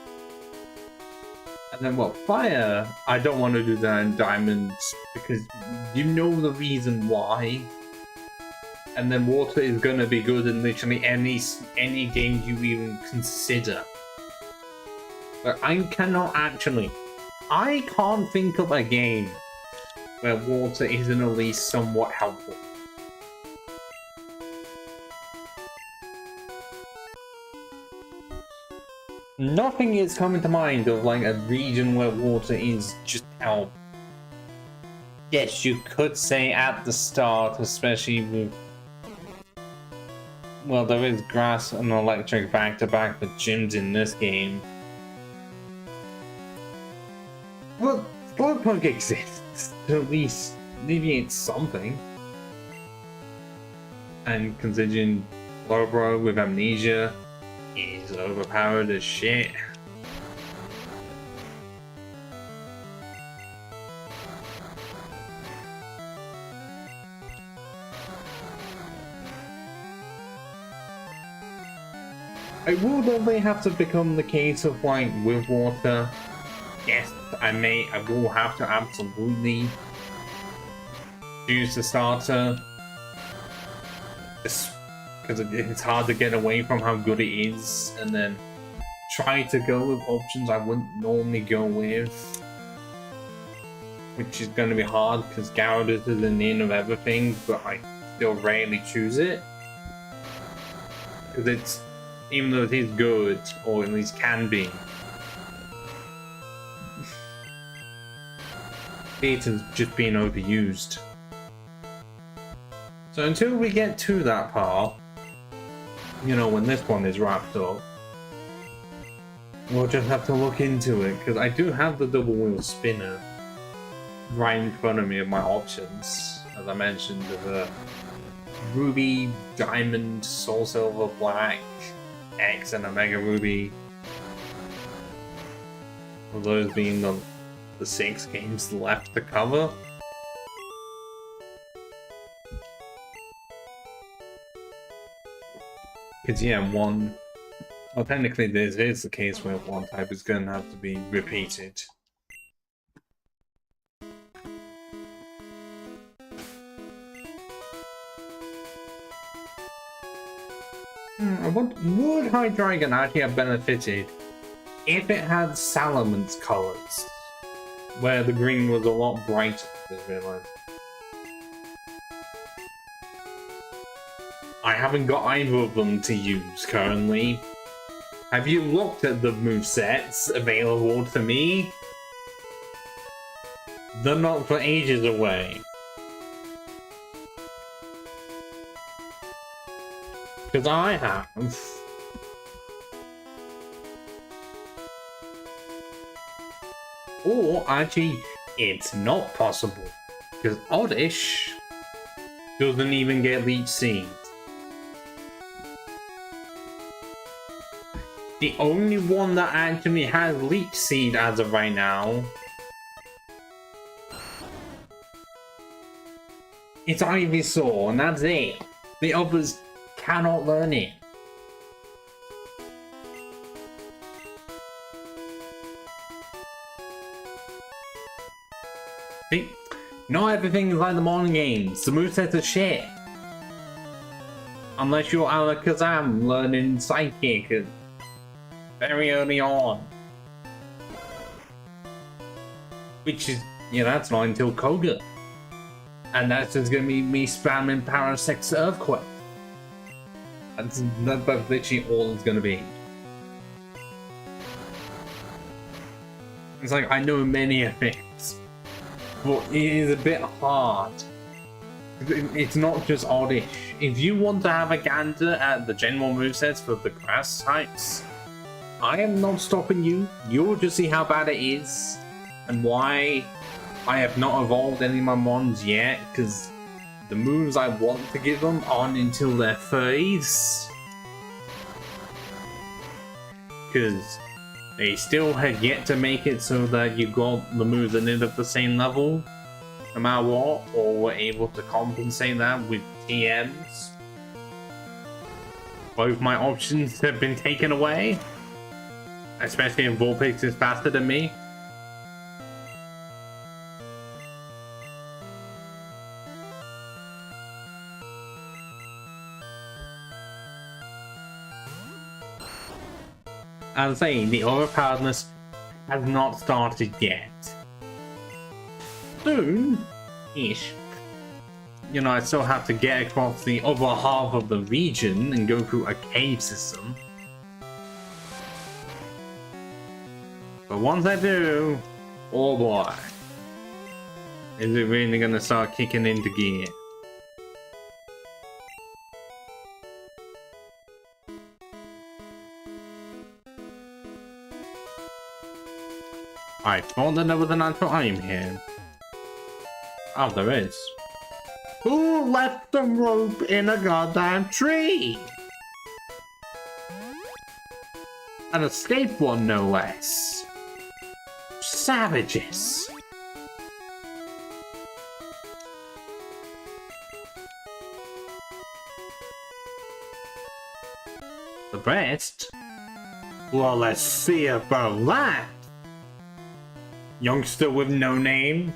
A: And then what, Fire, I don't want to do that in Diamonds, because you know the reason why. And then Water is going to be good in literally any game you even consider. But I can't think of a game where Water isn't at least somewhat helpful. Nothing is coming to mind of like a region where Water is just help. Yes, you could say at the start, especially with... Well, there is grass and electric back-to-back with gyms in this game. Well, Slowpoke exists to at least alleviate something. And considering Slowbro with amnesia is overpowered as shit. It will definitely have to become the case of like with water. Yes, I will have to absolutely choose the starter. Just because it's hard to get away from how good it is, and then try to go with options I wouldn't normally go with. Which is going to be hard because Gyarados is in the end of everything, but I still rarely choose it. Because it's, even though it is good, or at least can be, it's just being overused. So until we get to that part, you know, when this one is wrapped up, we'll just have to look into it, because I do have the double wheel spinner right in front of me of my options. As I mentioned, the Ruby, Diamond, Soul Silver, Black, X, and Omega Ruby. Of those being the 6 games left to cover. Because yeah, well technically this is the case where one type is going to have to be repeated. Would Hydreigon actually have benefited if it had Salaman's colours, where the green was a lot brighter, I just realised. I haven't got either of them to use currently. Have you looked at the movesets available to me? They're not for ages away. Because I have. Or actually, it's not possible. Because Oddish doesn't even get Leech Seed. The only one that actually has Leech Seed as of right now it's Ivysaur, and that's it. The others cannot learn it. See, not everything is like the modern games. The movesets are shit. Unless you're Alakazam learning Psychic very early on. Which is, yeah, that's not until Koga. And that's just gonna be me spamming Parasec's Earthquake. That's literally all it's gonna be. It's like, I know many things, but it is a bit hard. It's not just Oddish. If you want to have a gander at the general movesets for the grass types, I am not stopping you. You'll just see how bad it is and why I have not evolved any of my mons yet, because the moves I want to give them aren't until their 30s. Because they still have yet to make it so that you got the moves that end at the same level, no matter what, or were able to compensate that with TMs. Both my options have been taken away. Especially if Vulpix is faster than me. As I say, the overpoweredness has not started yet. Soon-ish. You know, I still have to get across the other half of the region and go through a cave system. But once I do, oh boy. Is it really gonna start kicking into gear? I thought that there was an actual item here. Oh, there is. Who left the rope in a goddamn tree? An escape one, no less. Savages. The rest? Well, let's see about that. Youngster with no name?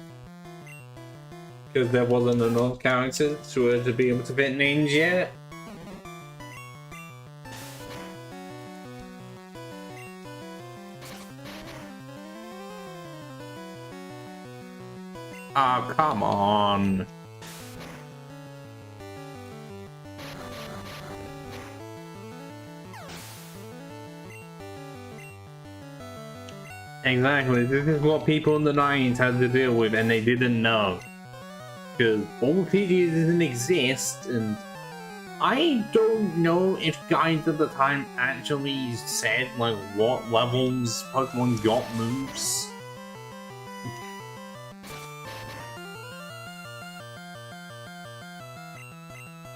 A: Because there wasn't enough characters to be able to fit names yet? Oh, come on. Exactly, this is what people in the 90s had to deal with and they didn't know. Because Wikipedia doesn't exist, and I don't know if guides at the time actually said like what levels Pokemon got moves.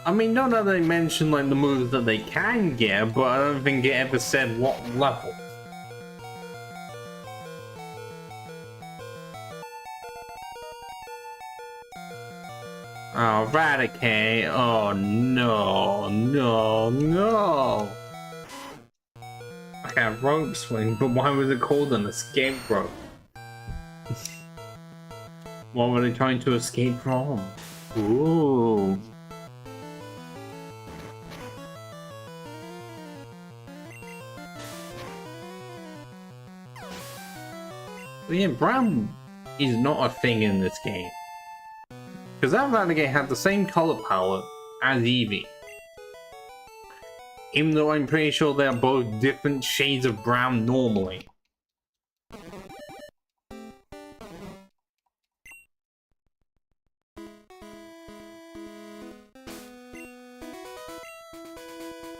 A: I mean, not that they mentioned like the moves that they can get, but I don't think it ever said what level. Oh, Raticate. Oh, no, no, no. Okay, rope swing, but why was it called an escape rope? What were they trying to escape from? Ooh. But yeah, brown is not a thing in this game. Because that Renegade had the same color palette as Eevee. Even though I'm pretty sure they're both different shades of brown normally.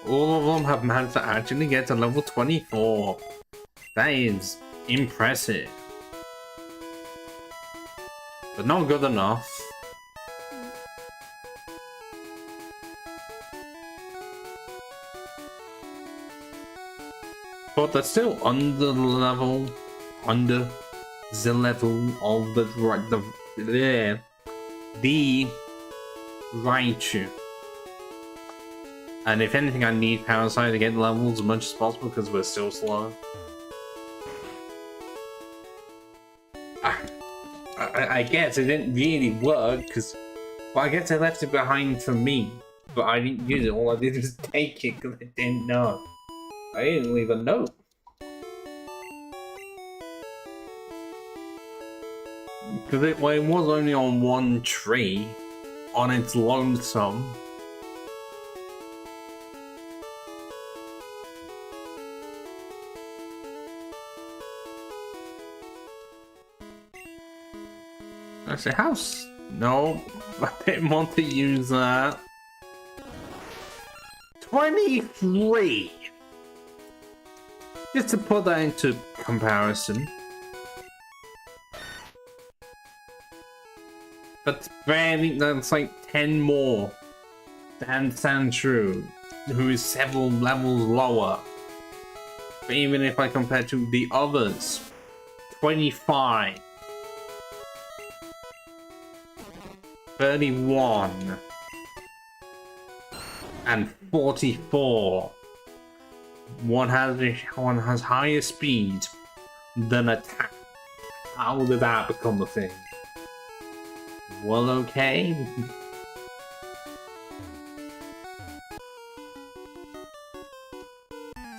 A: All of them have managed to actually get to level 24. That is impressive. But not good enough. But they're still under the level of the Raichu. And if anything, I need Parasite to get the levels as much as possible because we're still slow. I guess it didn't really work because, well, I guess I left it behind for me, but I didn't use it. All I did was take it because I didn't know. I didn't leave a note. Because it was only on one tree, on its lonesome. I say house. No, I didn't want to use that. 23! Just to put that into comparison. That's barely, that's like 10 more than Sandshrew, who is several levels lower. But even if I compare to the others, 25, 31, and 44. One has higher speed than attack. How did that become a thing? Well, okay.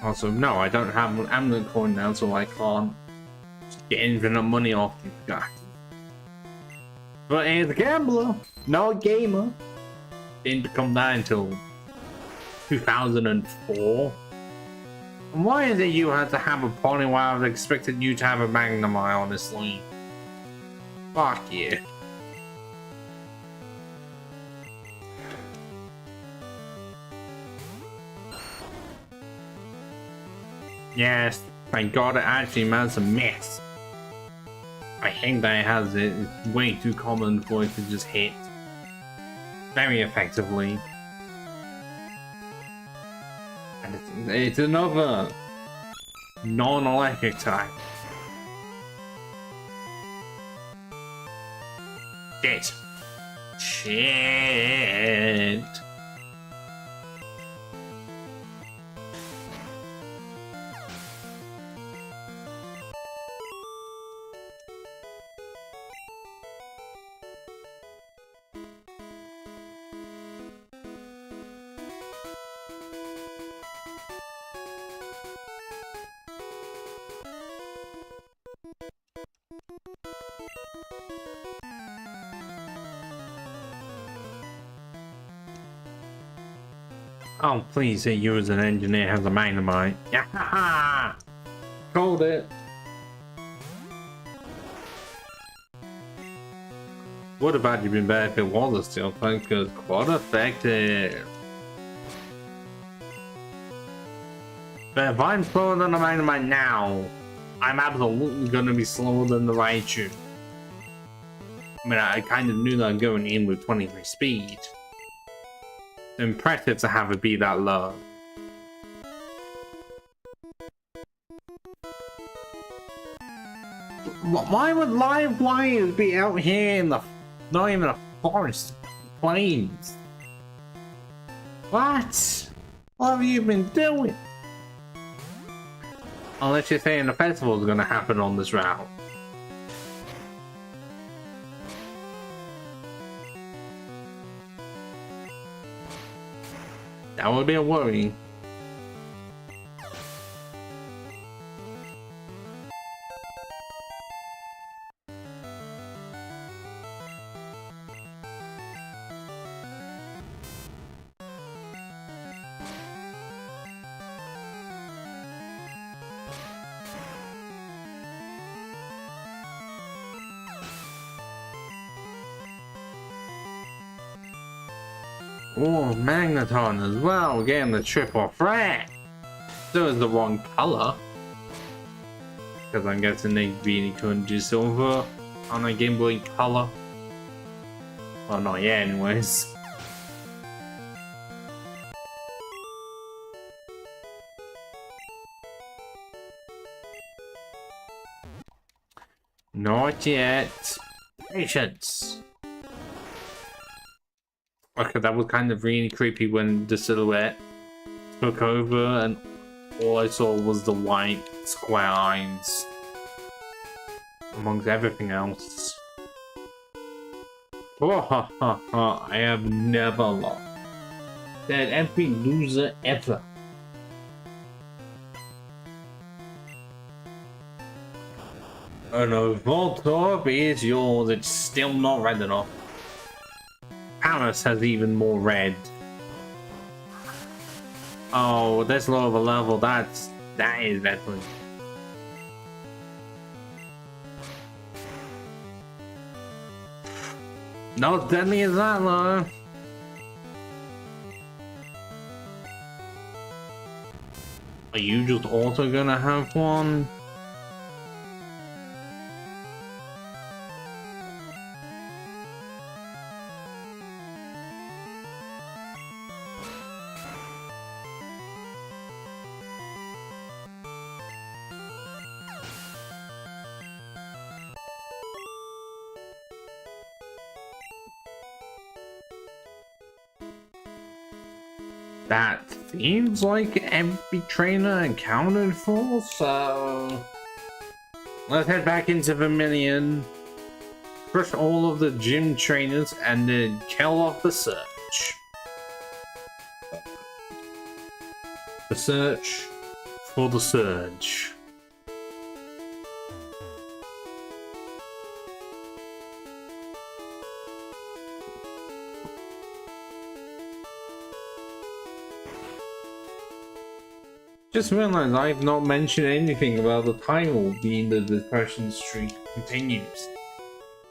A: Also, no, I don't have an amulet coin now, so I can't get infinite money off you guys. But as a gambler, not a gamer. Didn't become that until 2004. And why is it you had to have a pony while I expected you to have a Magnemite, honestly? Fuck you. Yes, thank God it actually managed to miss. I hate that it has it. It's way too common for it to just hit very effectively. And it's another non-electric type. Shit. Shit. Oh, please say you as an engineer have the dynamite. Yeah, called it. Would have actually been better if it was a steel tank, because quite effective. But if I'm slower than the dynamite now, I'm absolutely gonna be slower than the Raichu. I mean, I kind of knew that I'm going in with 23 speed. Impressive to have it be that low. Why would live wires be out here in the not even a forest plains? What? What have you been doing? Unless you're saying the festival is going to happen on this route. That would be a worry. Oh, Magneton as well, getting the triple threat. So is the wrong color. Because I'm guessing they really couldn't do silver on a Game Boy Color. Well, not yet anyways. Not yet. Patience. Okay, that was kind of really creepy when the silhouette took over and all I saw was the white square lines amongst everything else. Oh, ha, ha, ha. I have never lost. That every loser ever. Oh no, Voltorb is yours, it's still not red enough. Paris has even more red. Oh, this low of a level, that is definitely. Not as deadly as that though. Are you just also gonna have one? That seems like every trainer accounted for, so let's head back into Vermilion, crush all of the gym trainers, and then kill off the search. The search for the surge. Just realized I've not mentioned anything about the title being the depression streak continues.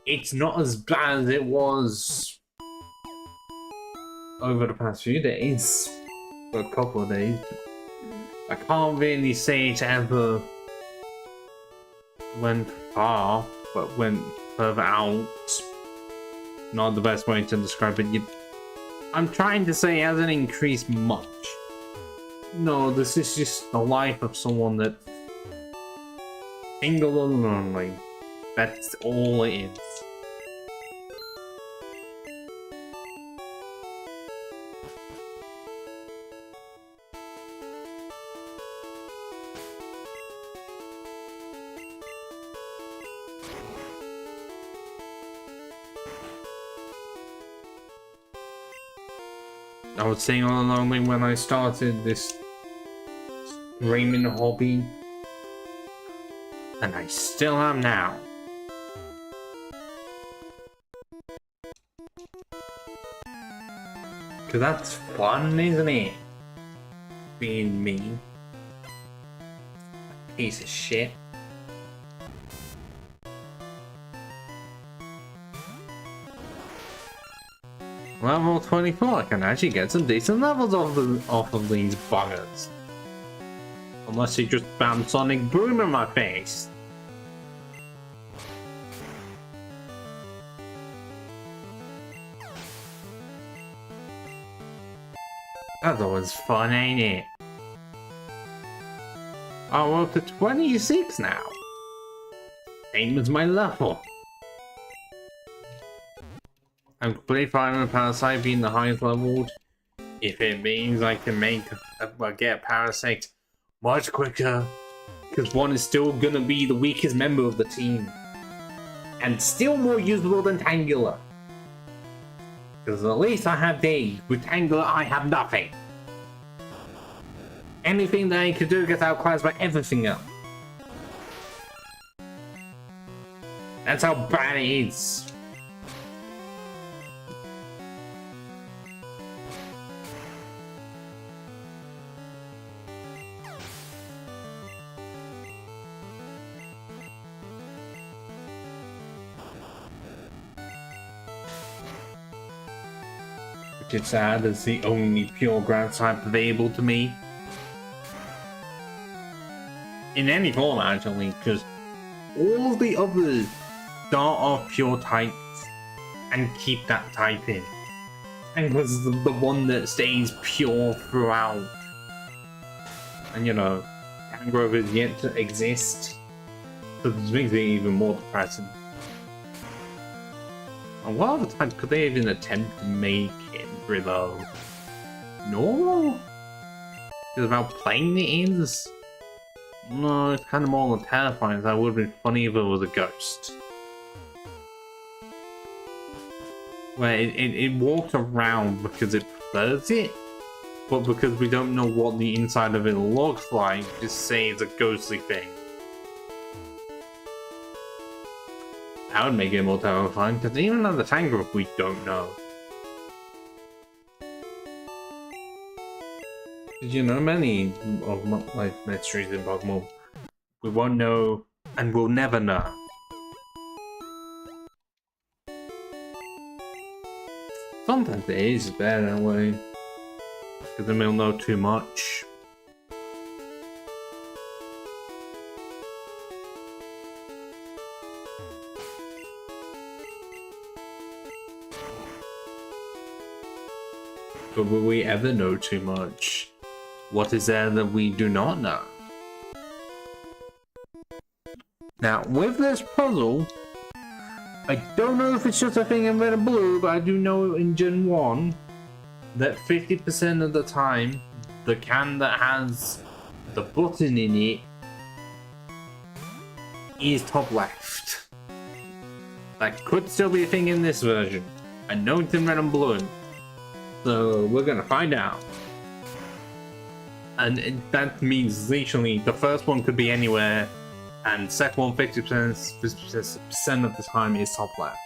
A: It's not as bad as it was over the past few days, or a couple of days. I can't really say it ever went far, but went further out. Not the best way to describe it. I'm trying to say it hasn't increased much. No, this is just the life of someone that single and lonely. That's all it is. I was saying all along when I started this streaming hobby, and I still am now. Cause that's fun, isn't it? Being me. Piece of shit. Level 24, I can actually get some decent levels off of these buggers. Unless he just bam Sonic Boom in my face. That's always fun, ain't it? I'm up to 26 now. Same as my level. I'm completely fine with Parasite being the highest leveled, if it means I can get Parasite much quicker, because one is still gonna be the weakest member of the team, and still more usable than Tangela. Because at least I have Dave, with Tangela I have nothing. Anything that I could do gets outclassed by everything else. That's how bad it is. Which is sad, as the only pure ground type available to me. In any form, actually, because all of the others start off pure types and keep that type in. And was the one that stays pure throughout. And you know, Tangrowth is yet to exist. So this makes it even more depressing. And what other types could they even attempt to make it below? Normal? Because about playing it is? No, it's kind of more than terrifying. That would have been funny if it was a ghost. Where it walks around because it prefers it, but because we don't know what the inside of it looks like, just say it's a ghostly thing. That would make it more terrifying, because even on the Tangrowth we don't know. You know, many of my mysteries in Pokemon, we won't know, and we'll never know. Sometimes it is better that way, because then we'll know too much. But will we ever know too much? What is there that we do not know? Now, with this puzzle, I don't know if it's just a thing in Red and Blue, but I do know in Gen 1 that 50% of the time, the can that has the button in it is top left. That could still be a thing in this version. I know it's in Red and Blue, so we're gonna find out. And that means literally the first one could be anywhere, and second one 50% of the time is top left.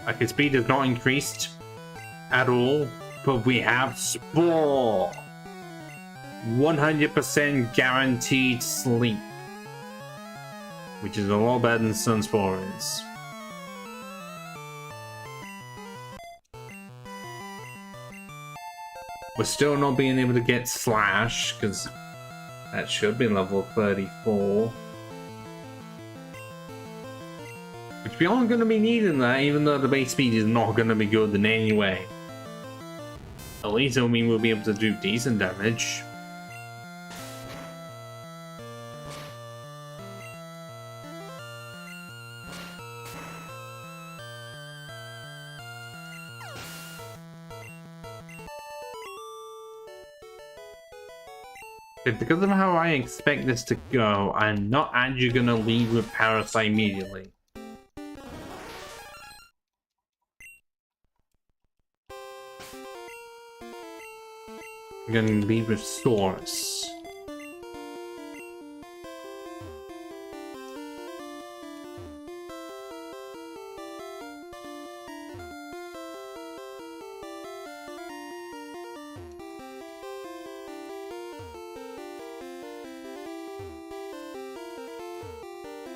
A: Okay, speed is not increased at all, but we have Spore! 100% guaranteed sleep, which is a lot better than Sunspore is. We're still not being able to get Slash, because that should be level 34. Which we aren't going to be needing that, even though the base speed is not going to be good in any way. At least it'll mean we'll be able to do decent damage. Because of how I expect this to go, I'm not actually going to lead with Parasite immediately. I'm going to lead with Source.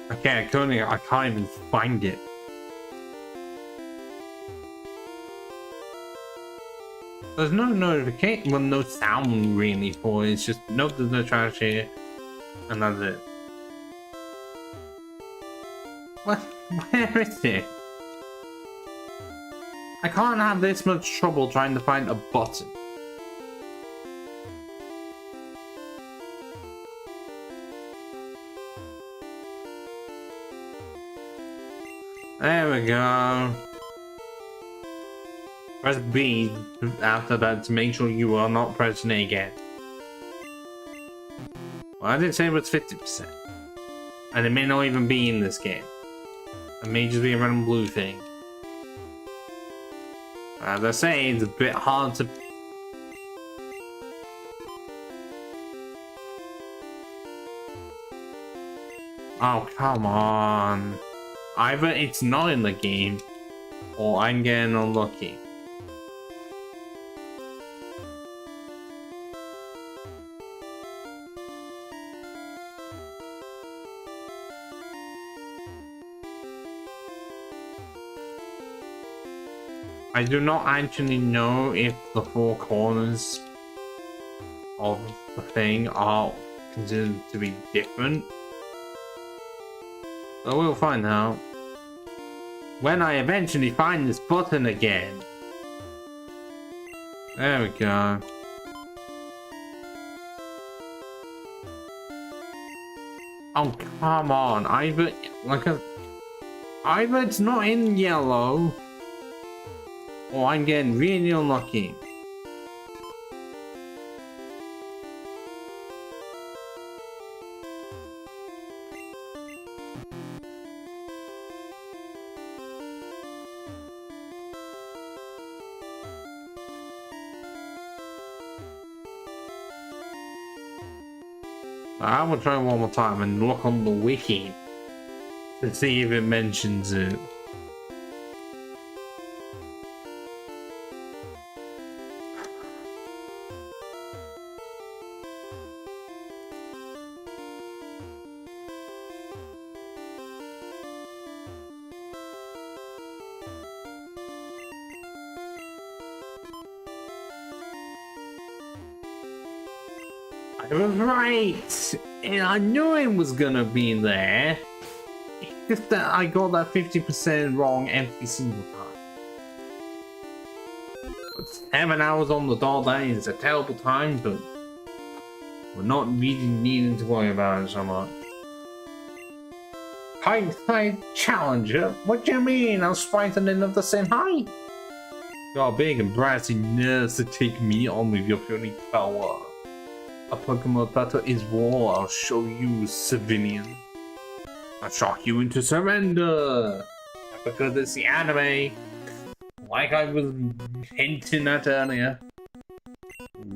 A: Okay, I can't even find it. There's no notification, well, no sound really for it. It's just, nope, there's no trash here. And that's it. What? Where is it? I can't have this much trouble trying to find a button. There we go. Press B after that to make sure you are not pressing it again. Well, I did say it was 50%. And it may not even be in this game. It may just be a random blue thing. As I say, it's a bit hard to... Oh, come on. Either it's not in the game, or I'm getting unlucky. I do not actually know if the four corners of the thing are considered to be different. So we'll find out when I eventually find this button again. There we go. Oh, come on. Either it's not in yellow, or I'm getting really unlucky. I will try one more time and look on the wiki to see if it mentions it. I was right! And I knew it was gonna be there. It's just that I got that 50% wrong every single time. But 7 hours on the dot, that is a terrible time, but we're not really needing to worry about it so much. Height challenger? What do you mean? I'm sprightening enough the same height? Got big and brassy nerves to take me on with your purely power. A Pokemon battle is war, I'll show you, civilian. I'll shock you into surrender! Because it's the anime, like I was hinting at earlier.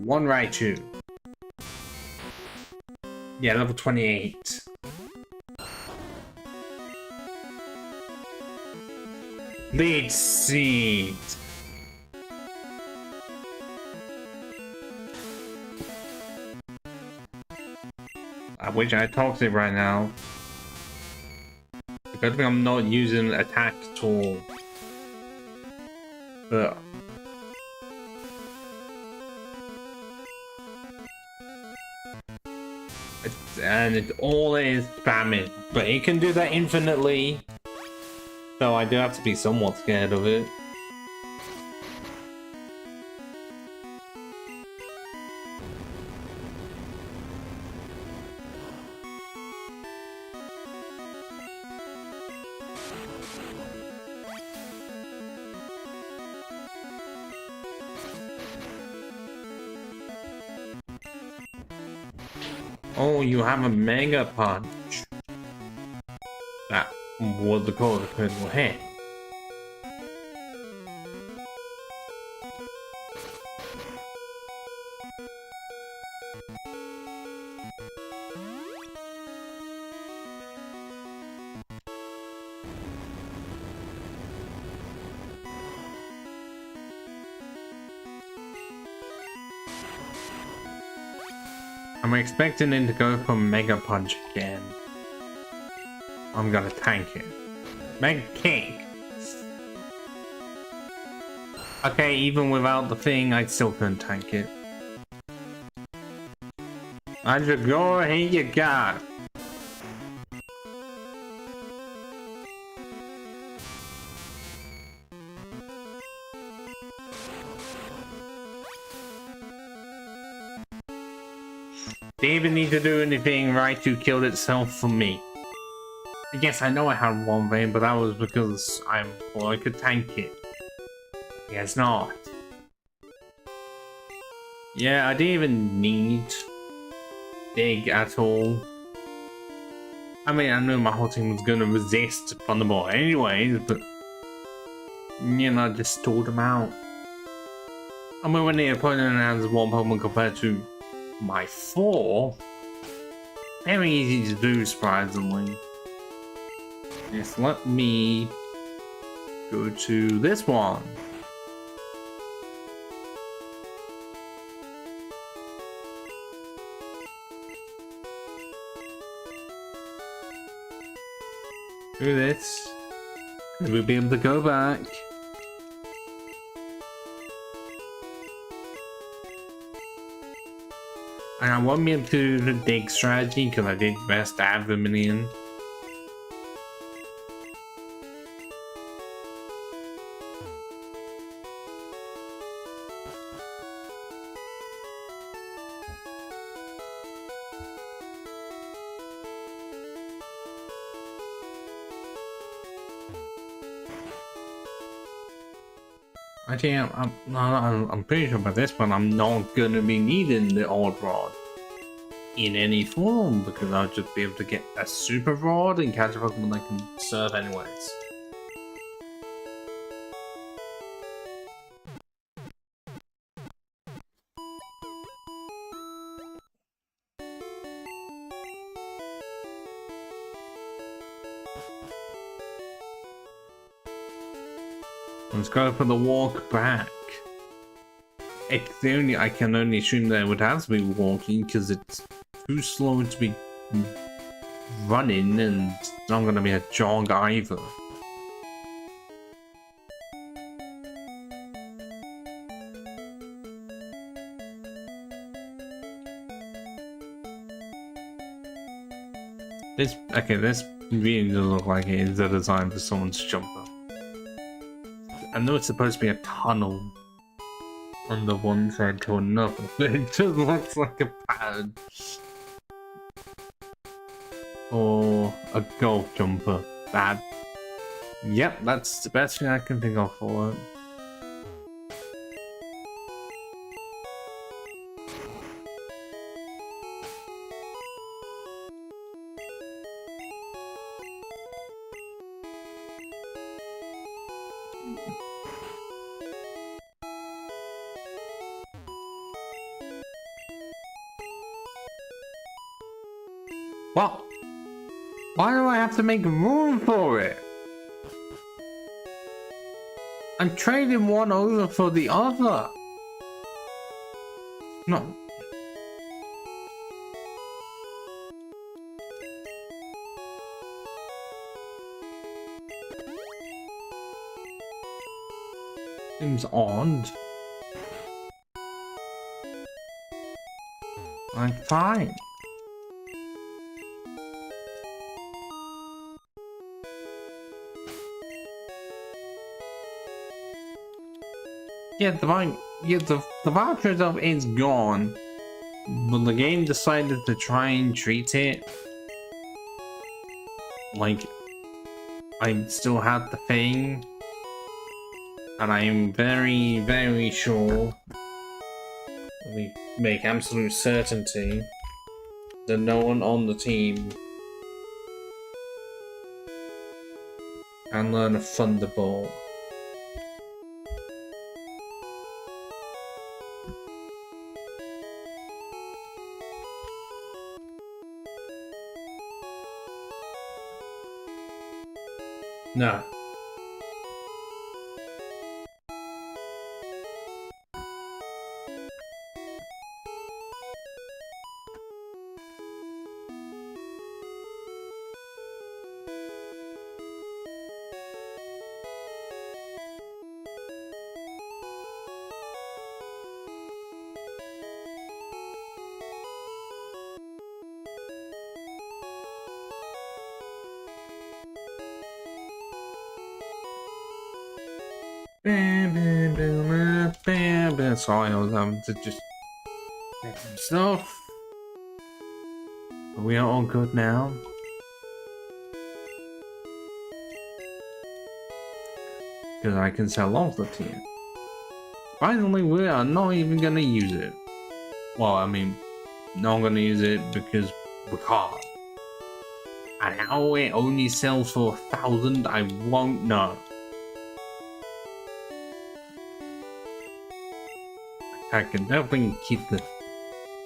A: One Raichu. Yeah, level 28. Lead Seed. I wish I talked it right now. Because I'm not using attack tool. But and it all is spamming. But it can do that infinitely. So I do have to be somewhat scared of it. Oh, you have a mega punch. That was the cause of critical hit. I'm expecting him to go for Mega Punch again. I'm gonna tank it. Mega Kick! Okay, even without the thing, I still couldn't tank it. I just go, here you go! Didn't even need to do anything right to kill itself for me. Yes, I know I had one vein, but that was because I could tank it. Yes, not. Yeah, I didn't even need dig at all. I mean, I knew my whole team was gonna resist Thunderbolt anyways, but you know, just stalled them out. I mean, when the opponent has one Pokemon compared to my 4, very easy to do, surprisingly. Yes, let me go to this one. Do this, and we'll be able to go back. And I won't be able to do the dig strategy because I did best add the minion. Actually, I'm pretty sure by this point I'm not gonna be needing the old rod in any form because I'll just be able to get a super rod and catch a Pokemon that can serve anyways. Let's go for the walk back. I can only assume that it would have to be walking because it's too slow to be running, and it's not going to be a jog either. This really does look like it is a design for someone's jumper. I know it's supposed to be a tunnel on the one side to another, but it just looks like a pattern. Or a golf jumper. Yep, that's the best thing I can think of for it. What? Why do I have to make room for it? I'm trading one over for the other. No. Seems odd. I'm fine. Yeah, the voucher itself is gone, but the game decided to try and treat it like I still had the thing, and I am very, very sure, let me make absolute certainty, that no one on the team can learn a Thunderbolt. No. Sorry, I was having to just get some stuff. But we are all good now. Because I can sell off the tier. Finally, we are not even gonna use it. Well, I mean, not gonna use it because we can't. And how it only sells for 1,000, I won't know. I can definitely keep the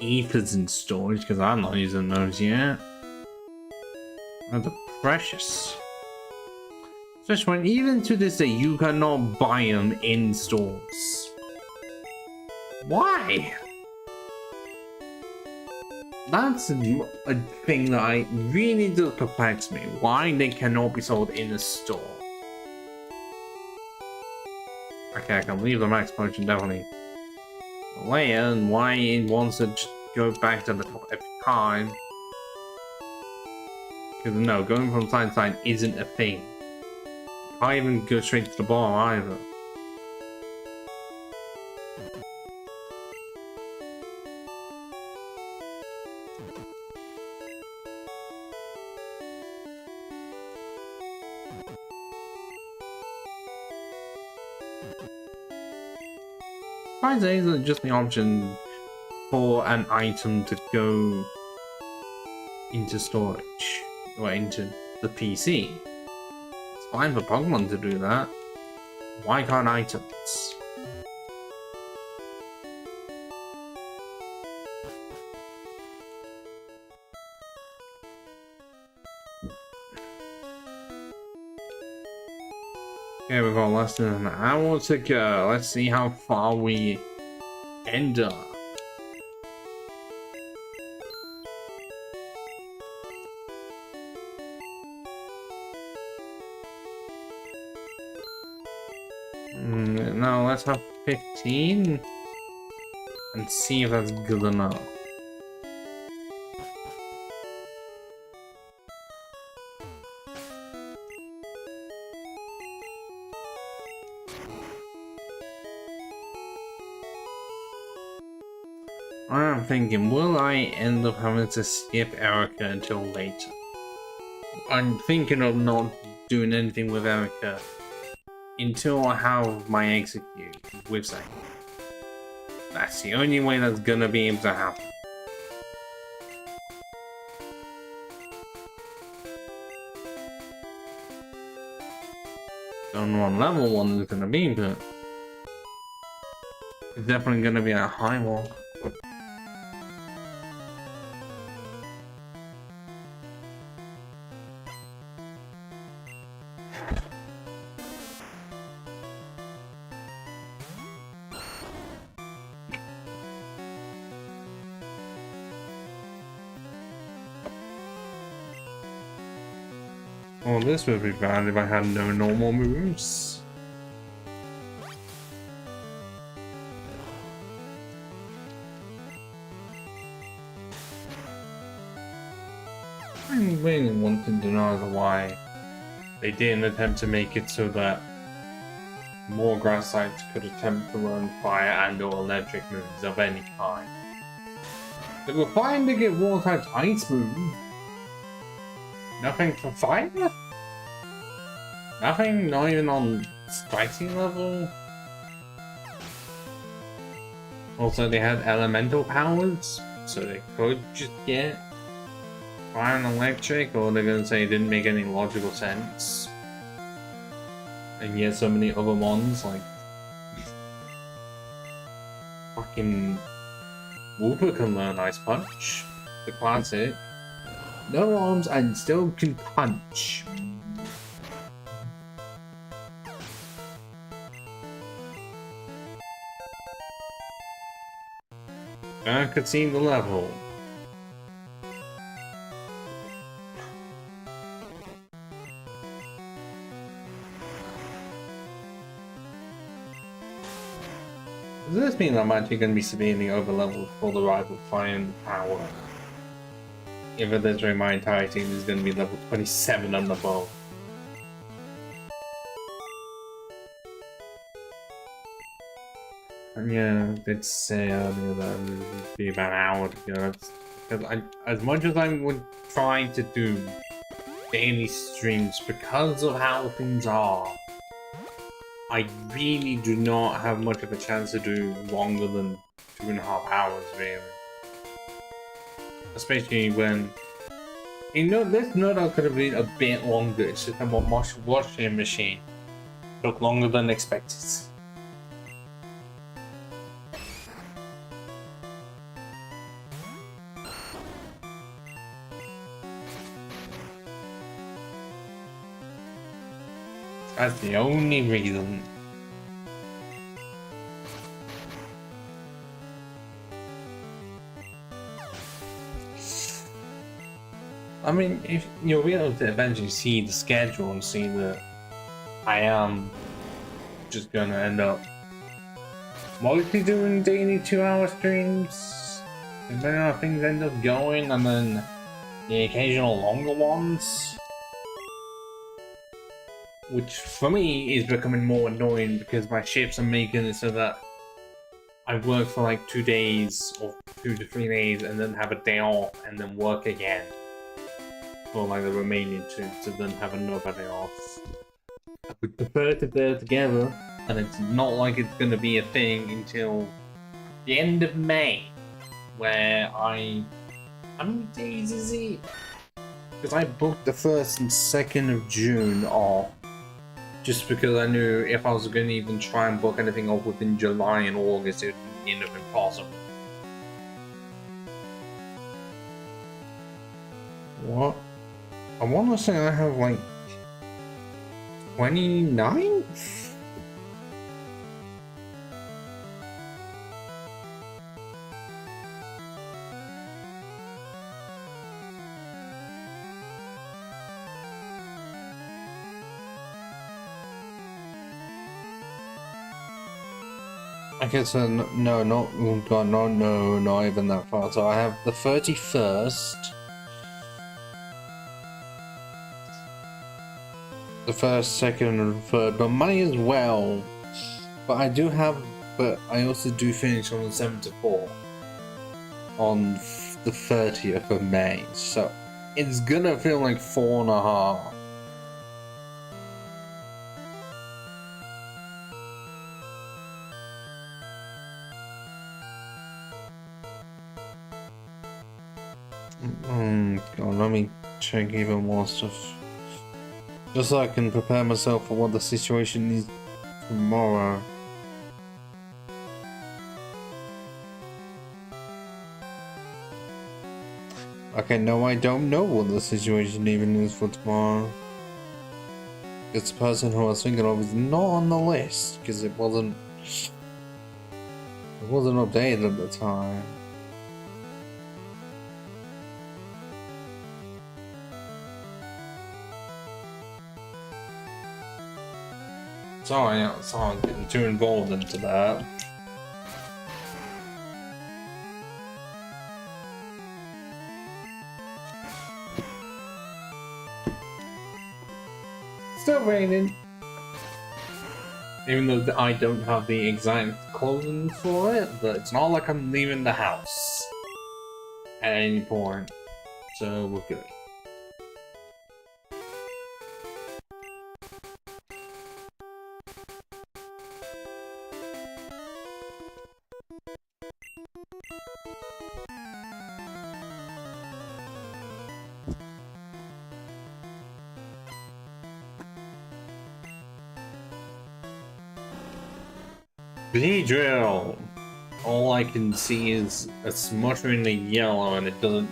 A: ethers in storage because I'm not using those yet. They're precious. Especially when even to this day you cannot buy them in stores. Why? That's a thing that I really does perplex me. Why they cannot be sold in a store. Okay, I can leave the max potion definitely later, and why it wants to just go back to the top every time. Because no, going from side to side isn't a thing. You can't even go straight to the bottom either. Why isn't just the option for an item to go into storage or into the PC? It's fine for Pokemon to do that. Why can't items? Okay, we've got less than an hour to go. Let's see how far we end up. No, let's have 15 and see if that's good enough. I'm thinking, will I end up having to skip Erica until later? I'm thinking of not doing anything with Erica until I have my execute with Zane. That's the only way that's gonna be able to happen. Don't know what level 1 is gonna be, but it's definitely gonna be a high one. Oh, this would be bad if I had no normal moves. I really wanted to know why they didn't attempt to make it so that more grass sites could attempt to run fire and or electric moves of any kind. They were fine to get water types ice move. Nothing for fire? Nothing? Not even on spicy level? Also, they had elemental powers, so they could just get fire and electric, or they're gonna say it didn't make any logical sense. And yet so many other ones, like fucking Wooper can learn Ice Punch, the classic. No arms and still can punch. I could see the level. Does this mean I'm actually going to be severely overleveled for the rival fire power? If it is right, my entire team is going to be level 27 and above. And yeah, I did say earlier that it would be about an hour to go. Because as much as I would try to do daily streams because of how things are, I really do not have much of a chance to do longer than 2.5 hours, really. Especially when, you know, this node could have been a bit longer. It's just that my washing machine took longer than expected. That's the only reason. I mean, if you'll be able to eventually see the schedule and see that I am just gonna end up mostly doing daily 2-hour streams, and then how things end up going, and then the occasional longer ones. Which, for me, is becoming more annoying because my shifts are making it so that I work for like 2 days or 2 to 3 days and then have a day off and then work again for like the remaining 2 to then have another day off. I would prefer to do it together, and it's not like it's going to be a thing until the end of May, where how many days is it? Because I booked the 1st and 2nd of June off. Just because I knew if I was going to even try and book anything off within July and August, it would end up impossible. What? I want to say I have like 29? I guess no, not oh God, no, not even that far. So I have the 31st, the 1st, 2nd, and 3rd, but might as well. But I also do finish on the 7th to 4 on the 30th of May. So it's gonna feel like 4.5. God, let me check even more stuff. Just so I can prepare myself for what the situation is tomorrow. Okay, no, I don't know what the situation even is for tomorrow. It's the person who I was thinking of is not on the list, because it wasn't updated at the time. Sorry, I was getting too involved into that. Still raining. Even though I don't have the exact clothing for it, but it's not like I'm leaving the house at any point, so we're good. Drill. All I can see is a smuttering of yellow, and it doesn't.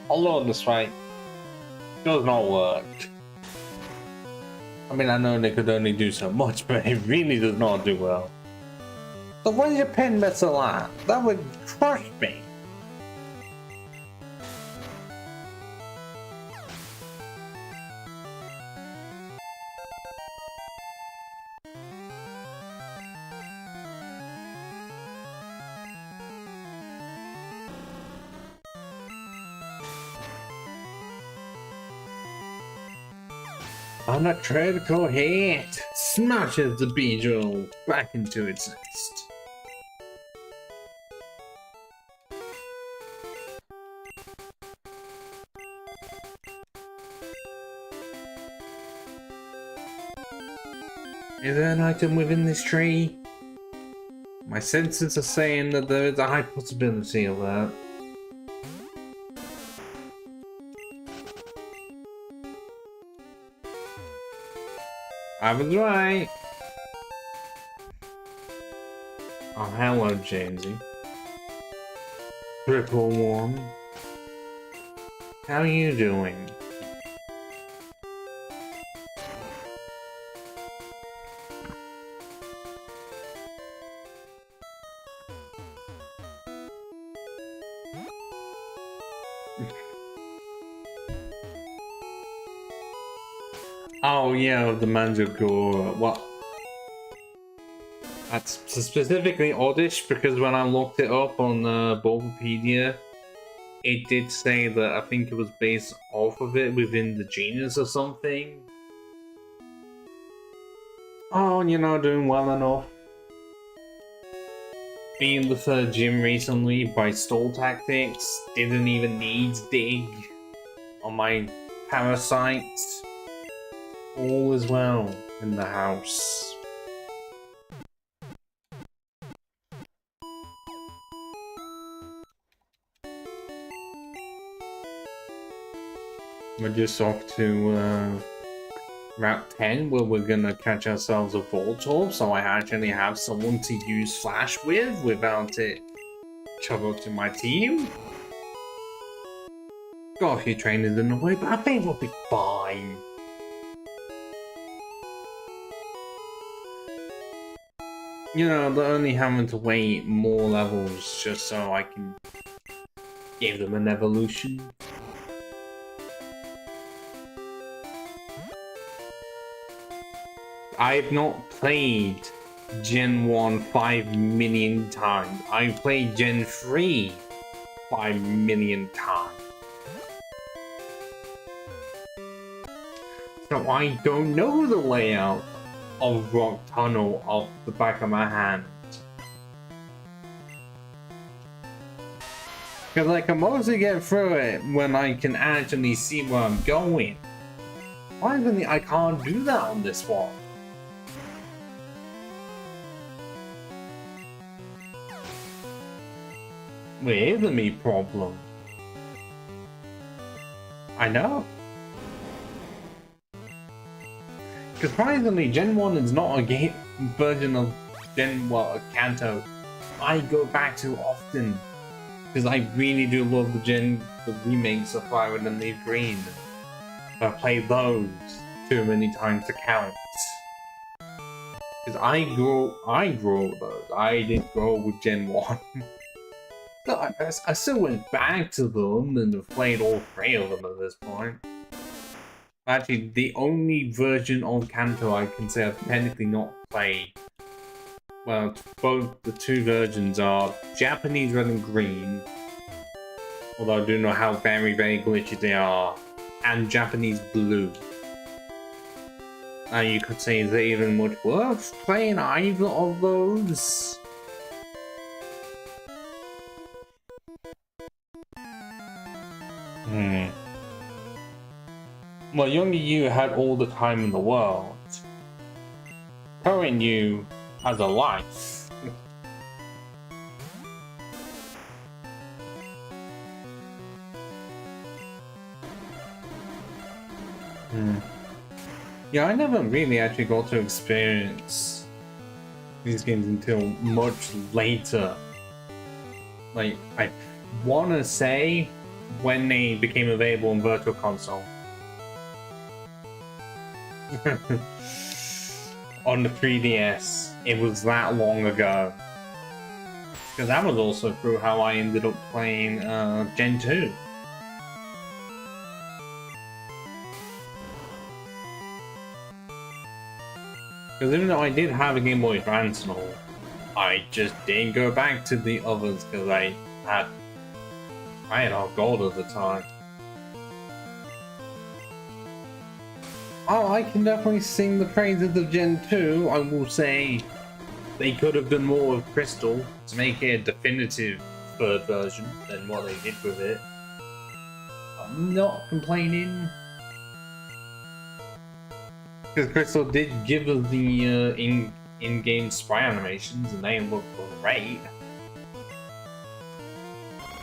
A: Hold on, this fight does not work. I mean, I know they could only do so much, but it really does not do well. So where's your pen missile at? That would crush me. On a critical hit, smashes the beetle back into its nest. Is there an item within this tree? My senses are saying that there is a high possibility of that. I was right. Oh, hello, Jamesy. Triple one. How are you doing? Oh yeah, the Mandragora. Well, that's specifically oddish because when I looked it up on Bulbapedia, it did say that I think it was based off of it within the genus or something. Oh, you're not doing well enough. Being the third gym recently by stall tactics, didn't even need dig on my parasites. All is well in the house. We're just off to Route 10 where we're gonna catch ourselves a Voltorb, so I actually have someone to use Flash with without it trouble to my team. Got a few trainers in the way, but I think we'll be fine. You know, they're only having to wait more levels just so I can give them an evolution. I've not played Gen 1 5 million times. I've played Gen 3 5 million times. So I don't know the layout of Rock Tunnel off the back of my hand. Because I can mostly get through it when I can actually see where I'm going. Finally, I can't do that on this one. Where is the me problem? I know. Surprisingly, Gen 1 is not a game version of Kanto I go back to often. Because I really do love the remakes of Fire and Leaf Green. I've played those too many times to count. Because I grow those. I didn't grow with Gen 1. So I still went back to them and have played all three of them at this point. Actually, the only version of Kanto I can say I've technically not played. Well, both the two versions are Japanese Red and Green, although I do know how very, very glitchy they are, and Japanese Blue. And you could say, is it even much worth playing either of those? Well, younger you had all the time in the world. Current you has a life. Yeah, I never really actually got to experience these games until much later. Like, I wanna say when they became available on Virtual Console. On the 3DS, it was that long ago. Because that was also through how I ended up playing Gen 2. Because even though I did have a Game Boy Advance and all, I just didn't go back to the others because I had all gold at the time. Oh, I can definitely sing the praises of Gen 2. I will say they could have done more with Crystal to make it a definitive third version than what they did with it. I'm not complaining. Because Crystal did give us the in-game sprite animations and they look great.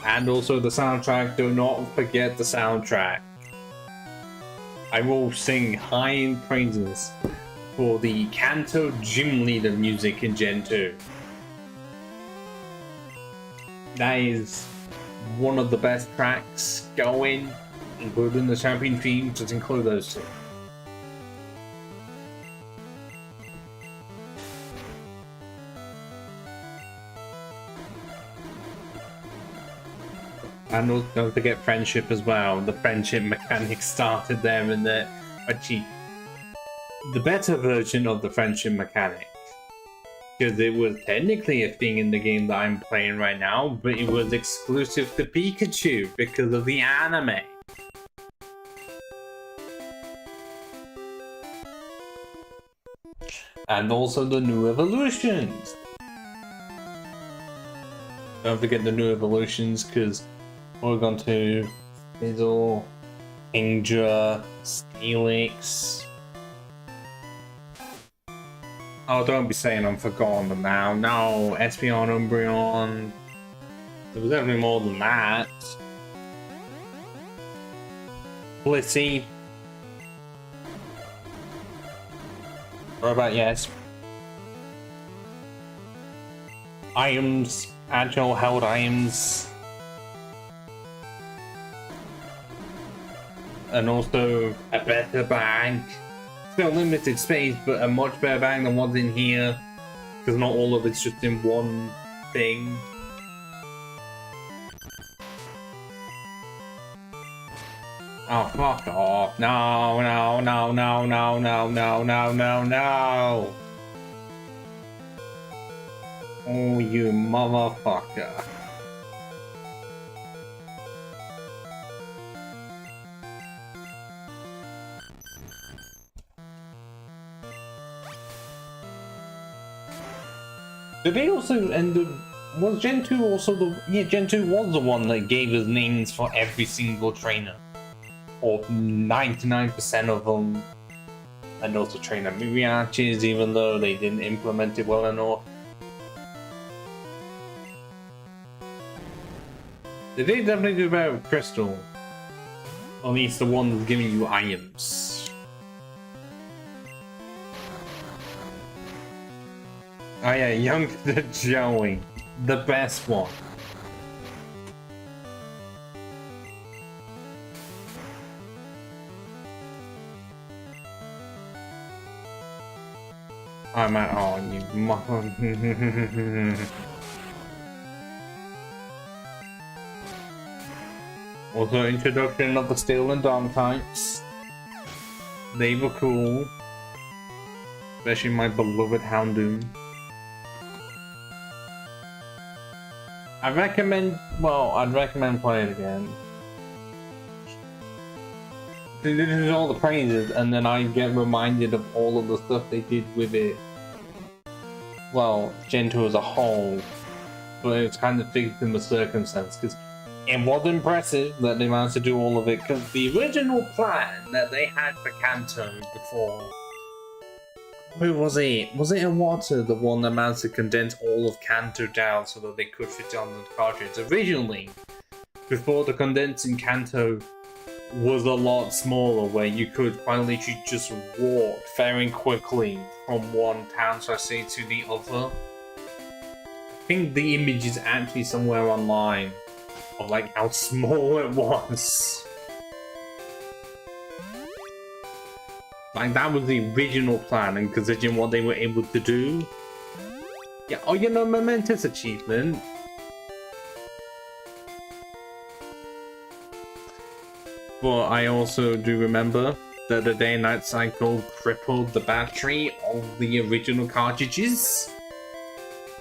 A: And also the soundtrack, do not forget the soundtrack. I will sing high praises for the Kanto Gym Leader music in Gen 2. That is one of the best tracks going, including the champion theme, just include those two. And don't forget friendship as well. The friendship mechanic started there, and they're actually the better version of the friendship mechanic. Because it was technically a thing in the game that I'm playing right now, but it was exclusive to Pikachu because of the anime. And also the new evolutions. Don't forget the new evolutions, because we're going to Fizzle, Kingdra, Steelix. Oh, don't be saying I'm forgotten them now. No, Espeon, Umbreon. There was definitely more than that. Blissey. What about yes? Items, Agile held items. And also a better bag. Still limited space, but a much better bag than what's in here. Because not all of it's just in one thing. Oh, fuck off. No, no, no, no, no, no, no, no, no, no. Oh, you motherfucker. Did they also end up... Was Gen 2 also the... Yeah, Gen 2 was the one that gave us names for every single trainer. Or 99% of them. And also trainer Miriaches, even though they didn't implement it well enough. Did they definitely do better with Crystal? Or at least the one that's giving you items. Oh yeah, Youngster Joey. The best one. I'm at all, you mother. Also, introduction of the Steel and Dark types. They were cool. Especially my beloved Houndoom. I'd recommend playing it again. They did all the praises, and then I get reminded of all of the stuff they did with it. Well, Gen 2 as a whole, but it's kind of victim of circumstance, because it was impressive that they managed to do all of it, because the original plan that they had for Kanto before... Who was it? Was it Iwata, the one that managed to condense all of Kanto down so that they could fit it on the cartridge? Originally, before the condensing Kanto was a lot smaller, where you could quite literally just walk very quickly from one town city to the other. I think the image is actually somewhere online of like how small it was. Like, that was the original plan, and considering what they were able to do. Yeah, oh, you know, momentous achievement. But I also do remember that the day and night cycle crippled the battery of the original cartridges.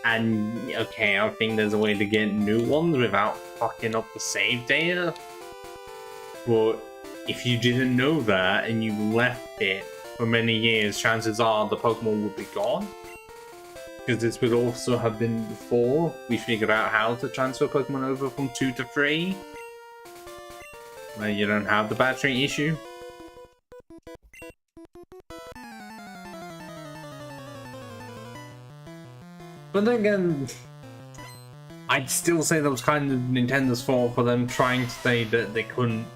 A: And, okay, I think there's a way to get new ones without fucking up the save data. But if you didn't know that and you left it for many years, chances are the Pokemon would be gone. Because this would also have been before we figured out how to transfer Pokemon over from 2 to 3. Where you don't have the battery issue. But then again, I'd still say that was kind of Nintendo's fault for them trying to say that they couldn't.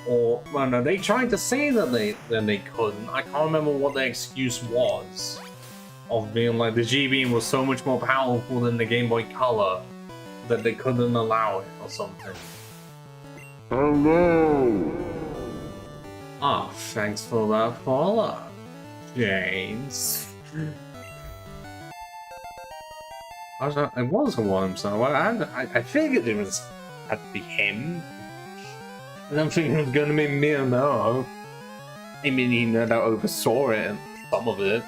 A: Or, well, no, they tried to say that they couldn't. I can't remember what their excuse was. Of being like, the GB was so much more powerful than the Game Boy Color that they couldn't allow it or something. Hello! Ah, thanks for that follow, James. It was a worm, so I figured it was had to be him. And I'm thinking it was gonna be me or no. I mean, he no doubt oversaw it and some of it.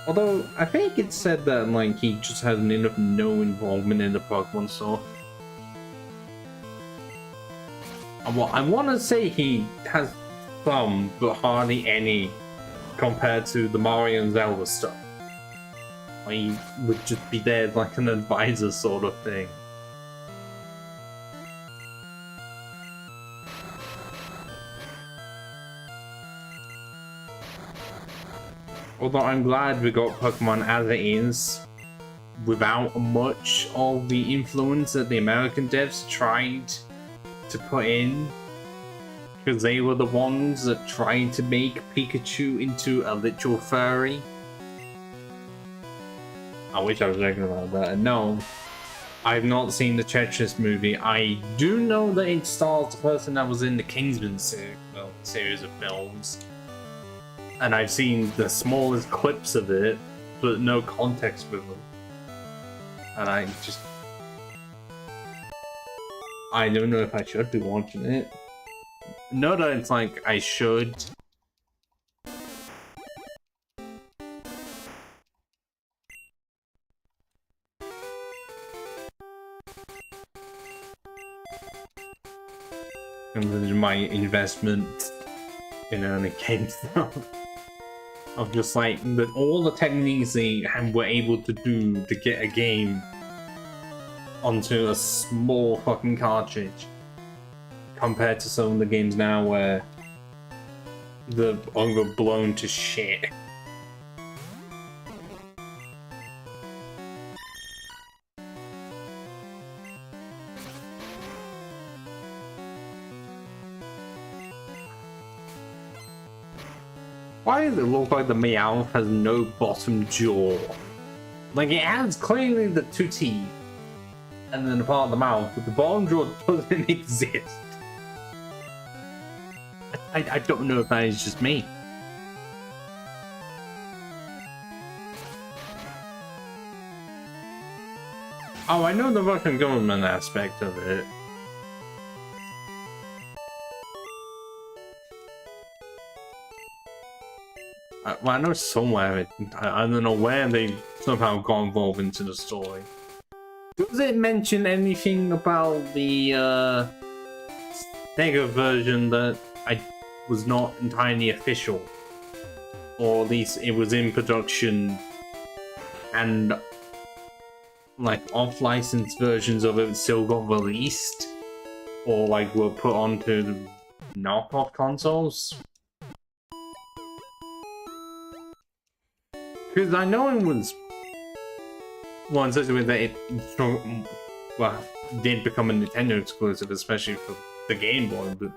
A: Although, I think it said that, like, he just has enough no involvement in the Pokemon store. Well, I want to say he has some, but hardly any, compared to the Mario and Zelda stuff. He would just be there like an advisor sort of thing. Although I'm glad we got Pokemon as it is, without much of the influence that the American devs tried to put in. Because they were the ones that tried to make Pikachu into a literal furry. I wish I was regular about that. And no, I've not seen the Tetris movie. I do know that it stars the person that was in the Kingsman series of films. And I've seen the smallest clips of it, but no context with them. And I don't know if I should be watching it. Not that it's like I should. And my investment in earning games now. Of just like all the techniques they were able to do to get a game onto a small fucking cartridge, compared to some of the games now where they're overblown to shit. Why does it look like the Meowth has no bottom jaw? Like, it has clearly the two teeth and then a part of the mouth, but the bottom jaw doesn't exist. I don't know if that is just me. Oh, I know the Russian government aspect of it. Well, I know somewhere, I don't know where they somehow got involved into the story. Does it mention anything about the Sega version that I was not entirely official? Or at least it was in production and like off-license versions of it still got released? Or like were put onto the knockoff consoles? Because I know it was one such a way that it did become a Nintendo exclusive, especially for the Game Boy, but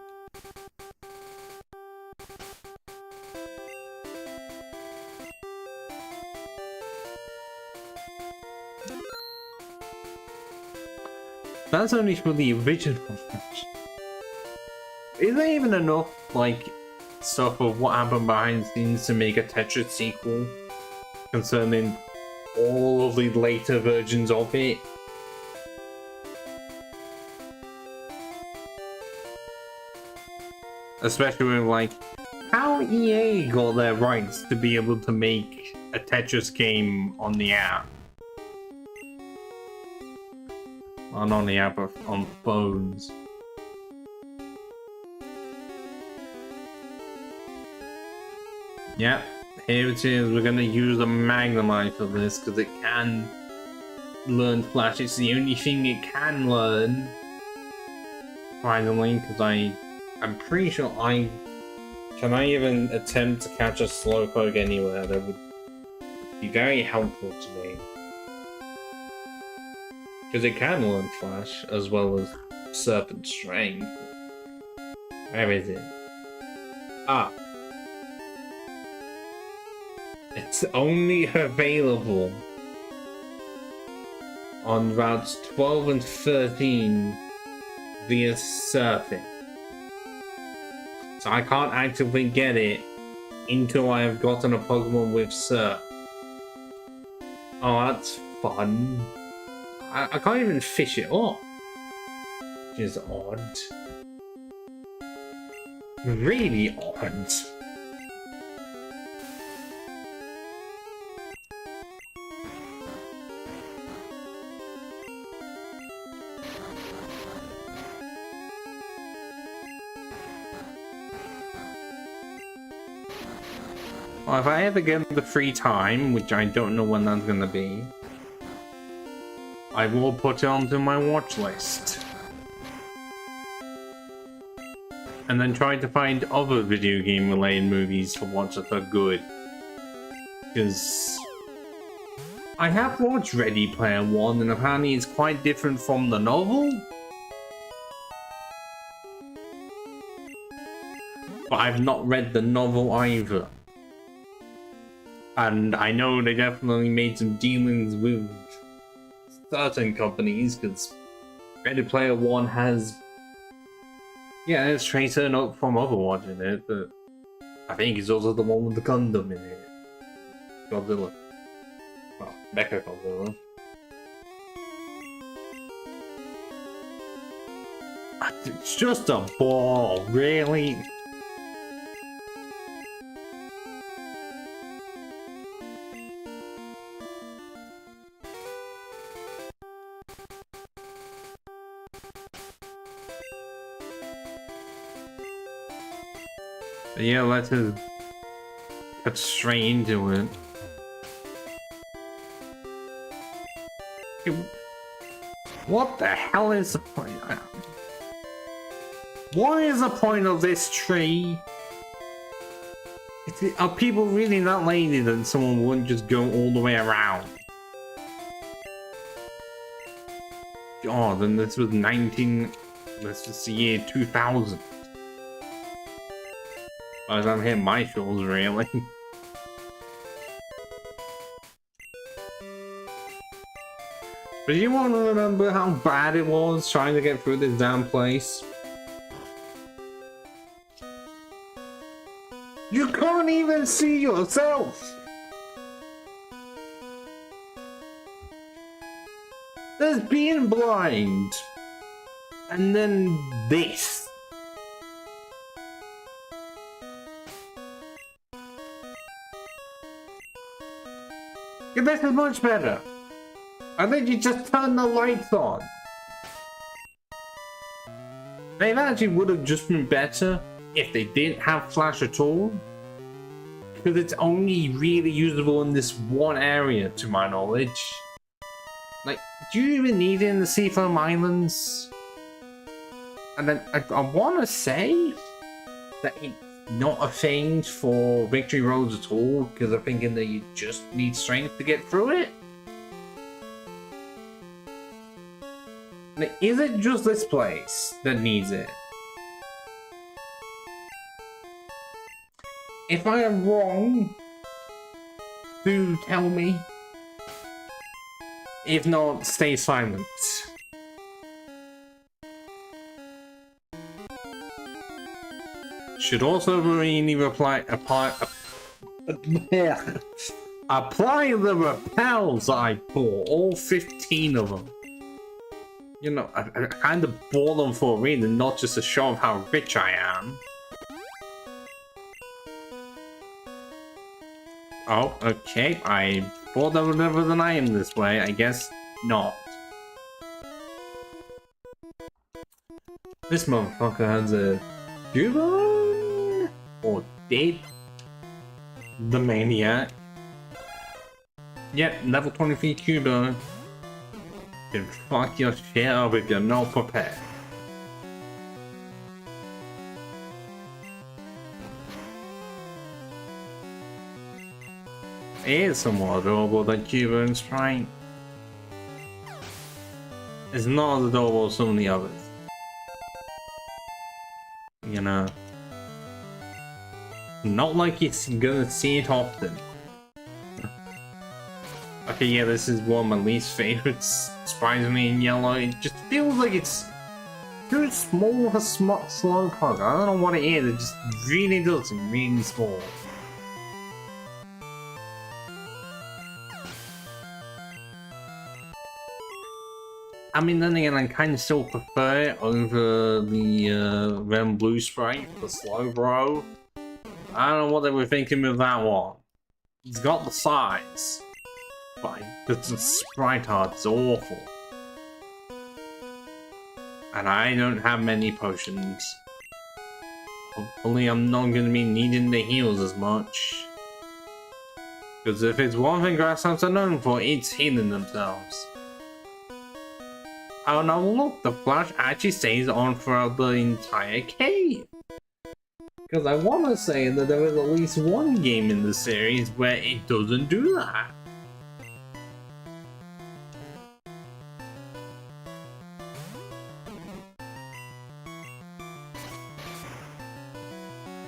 A: that's only for the original version. Is there even enough, like, stuff of what happened behind the scenes to make a Tetris sequel concerning all of the later versions of it? Especially with, like, how EA got their rights to be able to make a Tetris game on the app. Not on the app, but on phones. Yep, here it is. We're gonna use the Magnemite for this because it can learn Flash. It's the only thing it can learn. Finally, because I'm pretty sure can I even attempt to catch a Slowpoke anywhere? That would be very helpful to me. Because it can learn Flash as well as Serpent Strength. Where is it? Ah. It's only available on routes 12 and 13 via surfing. So I can't actively get it until I have gotten a Pokemon with Surf. Oh, that's fun. I can't even fish it up, which is odd. Really odd. Well, if I ever get the free time, which I don't know when that's gonna be, I will put it onto my watch list. And then try to find other video game related movies to watch that are good. Because I have watched Ready Player One and apparently it's quite different from the novel. But I've not read the novel either. And I know they definitely made some dealings with certain companies, because Ready Player One has, yeah, it's Tracer up from Overwatch in it, but I think he's also the one with the Gundam in it. Godzilla. Well, Mecha Godzilla. It's just a ball, really. But yeah, let's just cut straight into it. What the hell is the point? What is the point of this tree? Are people really that lazy that someone wouldn't just go all the way around? Oh, then this was let's just the year 2000. As I'm hitting my shoulders, really. But you want to remember how bad it was trying to get through this damn place? You can't even see yourself! There's being blind. And then this. This is much better. And then you just turn the lights on. They actually would have just been better if they didn't have flash at all. Because it's only really usable in this one area, to my knowledge. Like, do you even need it in the Seafoam Islands? And then I want to say that it's not a thing for Victory Roads at all, because I'm thinking that you just need strength to get through it. Like, is it just this place that needs it? If I am wrong, do tell me. If not, stay silent. Should also really apply the repels I bought, all 15 of them. You know, I kind of bought them for a reason, not just to show off how rich I am. Oh, okay, I bought them with an item this way, I guess not. This motherfucker has a Cubone? Or did? The maniac. Yep, level 23 Cubone. Can fuck your shit up if you're not prepared. It is somewhat adorable that Cubone sprite. It's not as adorable as some of the others. You know. Not like you're gonna see it often. Okay, yeah, this is one of my least favorites. Surprisingly in yellow. It just feels like it's too small for a Slowpoke. I don't know what it is, it just really does seem really small. I mean, then again, I kind of still prefer it over the red and blue sprite, the Slowbro. I don't know what they were thinking with that one. It's got the size, but the sprite art is awful. And I don't have many potions. Hopefully I'm not going to be needing the heals as much. Because if it's one thing grass types are known for, it's healing themselves. Oh no, look, the flash actually stays on throughout the entire cave. Because I want to say that there was at least one game in the series where it doesn't do that.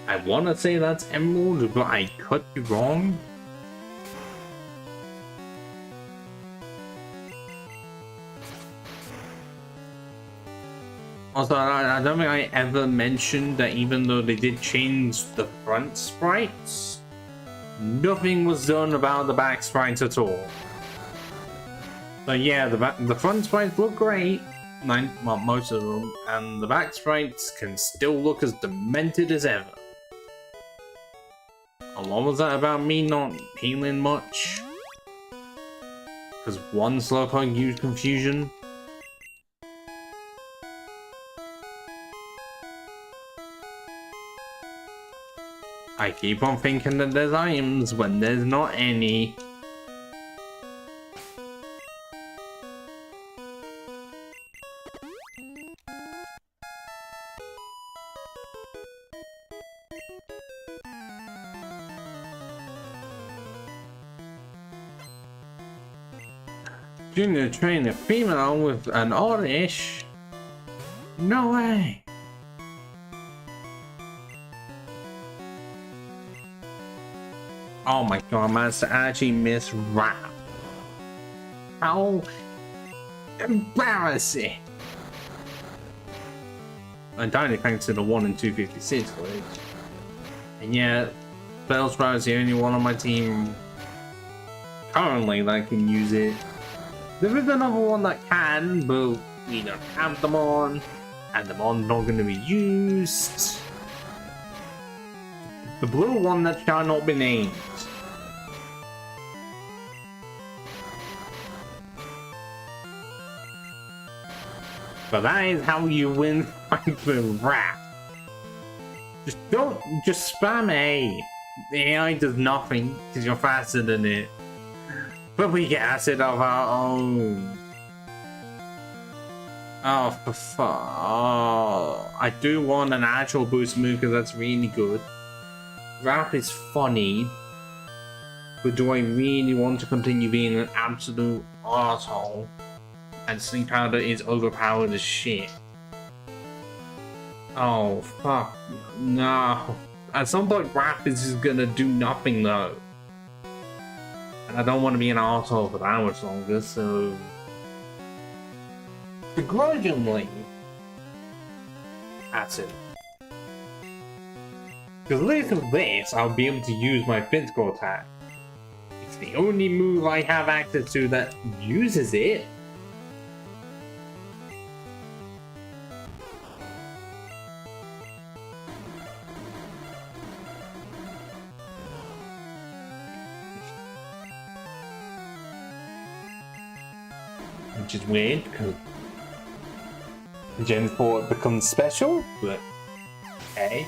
A: I want to say that's Emerald, but I could be wrong. Also, I don't think I ever mentioned that even though they did change the front sprites, nothing was done about the back sprites at all. So yeah, the front sprites look great, well, most of them, and the back sprites can still look as demented as ever. And what was that about me not healing much? Because one Slowpoke used Confusion? I keep on thinking that there's items when there's not any. Junior train a female with an oddish? No way! Oh my god, I managed to actually miss Rap. How embarrassing! Entirely thanks to the 1 in 256 glitch. And yeah, Bellsprout is the only one on my team currently that can use it. There is another one that can, but we don't have them on, and the mon's not going to be used. The blue one that shall not be named. But that is how you win fights with rap. Just spam A. The AI does nothing because you're faster than it. But we get acid of our own. Oh, for fuck. Oh, I do want an actual boost move because that's really good. Rap is funny. But do I really want to continue being an absolute arsehole? And Sleep Powder is overpowered as shit. Oh, fuck. No. At some point, Rap is just gonna do nothing though. And I don't want to be an arsehole for that much longer, so... begrudgingly, acid. Because at least with this, I'll be able to use my physical attack. It's the only move I have access to that uses it. Which is weird, because Gen 4 becomes special, but okay.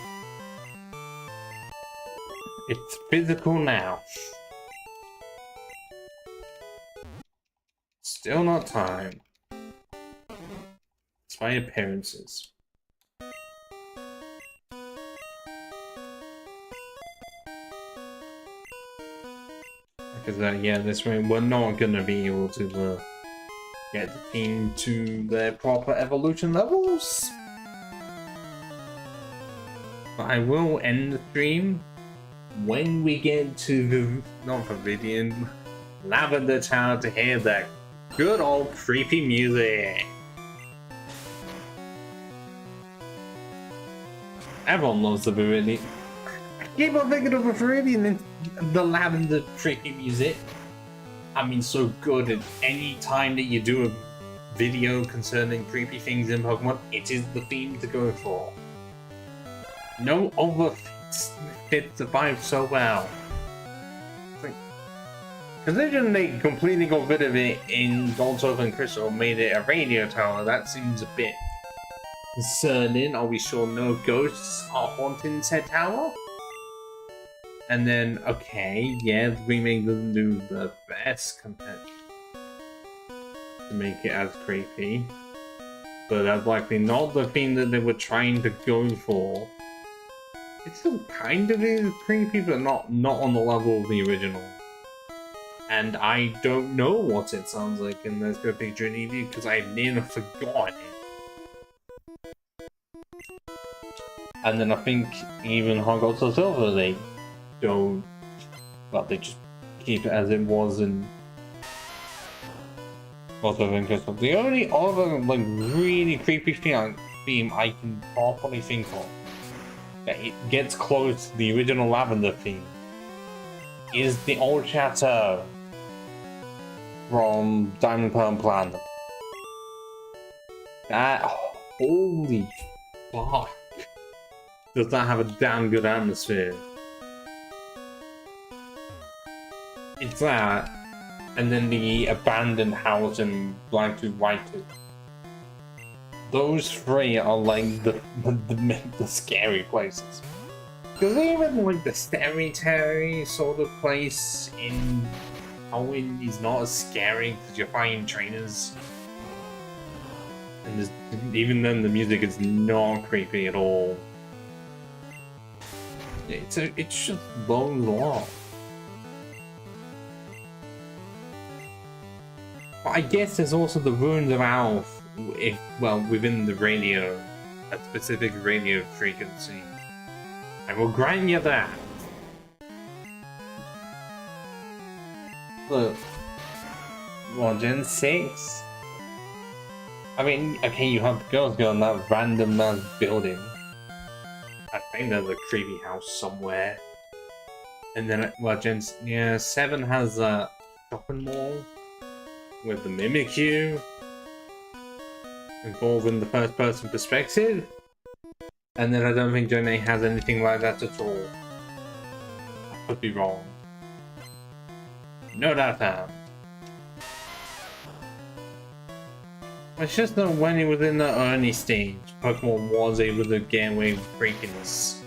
A: It's physical now. Still not time. It's my appearances. Because yeah, this way we're not gonna be able to get the team to their proper evolution levels. But I will end the stream when we get to the, not Pavilion, Lavender Tower to hear that good old creepy music. Everyone loves the Pavilion. I keep on thinking of a Pavilion and the Lavender creepy music. I mean, so good at any time that you do a video concerning creepy things in Pokemon, it is the theme to go for. No other fits the vibe so well. Considering they completely got rid of it in Gold, Silver, and Crystal, made it a radio tower, that seems a bit concerning. Are we sure no ghosts are haunting said tower? And then, okay, yeah, the remake doesn't do the best compared to make it as creepy. But that's likely not the thing that they were trying to go for. It still kind of is creepy, but not on the level of the original. And I don't know what it sounds like in Let's Go Picture and EV because I nearly forgot it. And then I think even Hogwarts of Silver, they don't, well, they just keep it as it was in Gold, Silver, and Crystal. The only other like really creepy theme I can properly think of that it gets close to the original Lavender theme is the old chateau from Diamond, Pearl, and Platinum. That, holy fuck, does that have a damn good atmosphere. It's that, and then the abandoned house in Black-Tooth, White-Tooth. Those three are like the scary places. Because even like the cemetery sort of place in Owen is not as scary because you're fighting trainers. And even then the music is not creepy at all. It's just blows off. But I guess there's also the Ruins of Alf, within the radio, a specific radio frequency. I will grant you that. Look, well, Gen 6? I mean, okay, you have the girls go in that random ass building. I think there's a creepy house somewhere. And then, well, Gen 7 has a shopping mall with the Mimikyu involved in the first person perspective. And then I don't think Gen 8 has anything like that at all. I could be wrong. No doubt. It's just that when it was in the early stage, Pokemon was able to get away with creepiness.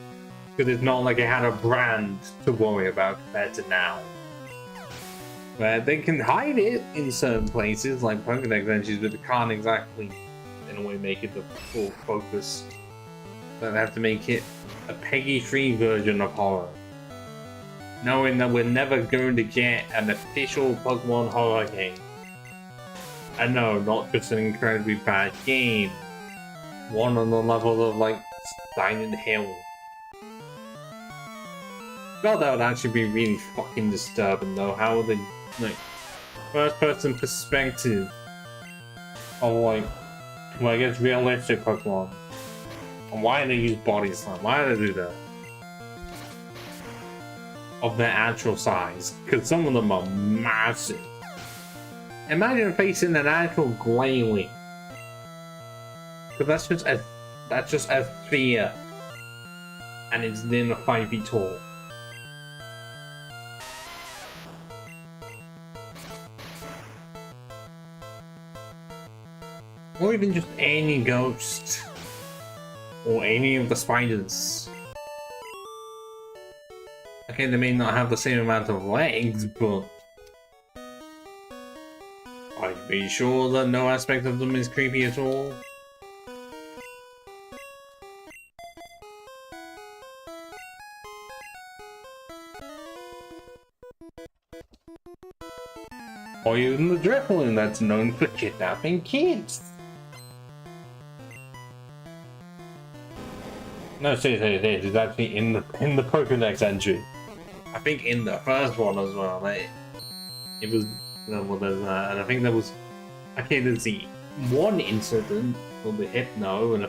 A: Because it's not like it had a brand to worry about compared to now. Where they can hide it in certain places, like Pokédex entries, but they can't exactly, in a way, make it the full focus. But they have to make it a PEGI-free version of horror. Knowing that we're never going to get an official Pokemon horror game. And no, not just an incredibly bad game. One on the level of, like, Silent Hill. God, that would actually be really fucking disturbing, though. How would they, like, first-person perspective of, like, well, I guess realistic Pokemon. And why do they use body slam? Why do they do that? Of their actual size, because some of them are massive. Imagine facing an actual Glalie. Because that's just a sphere. And it's then 5 feet tall. Or even just any ghost. Or any of the spiders. Okay, they may not have the same amount of legs, but are you pretty sure that no aspect of them is creepy at all? Or even the Drifloon that's known for kidnapping kids? No, seriously, it's actually in the Pokédex entry. I think in the first one as well. It was well, there's that, and I think there was. Okay, there's the one incident with the Hypno, and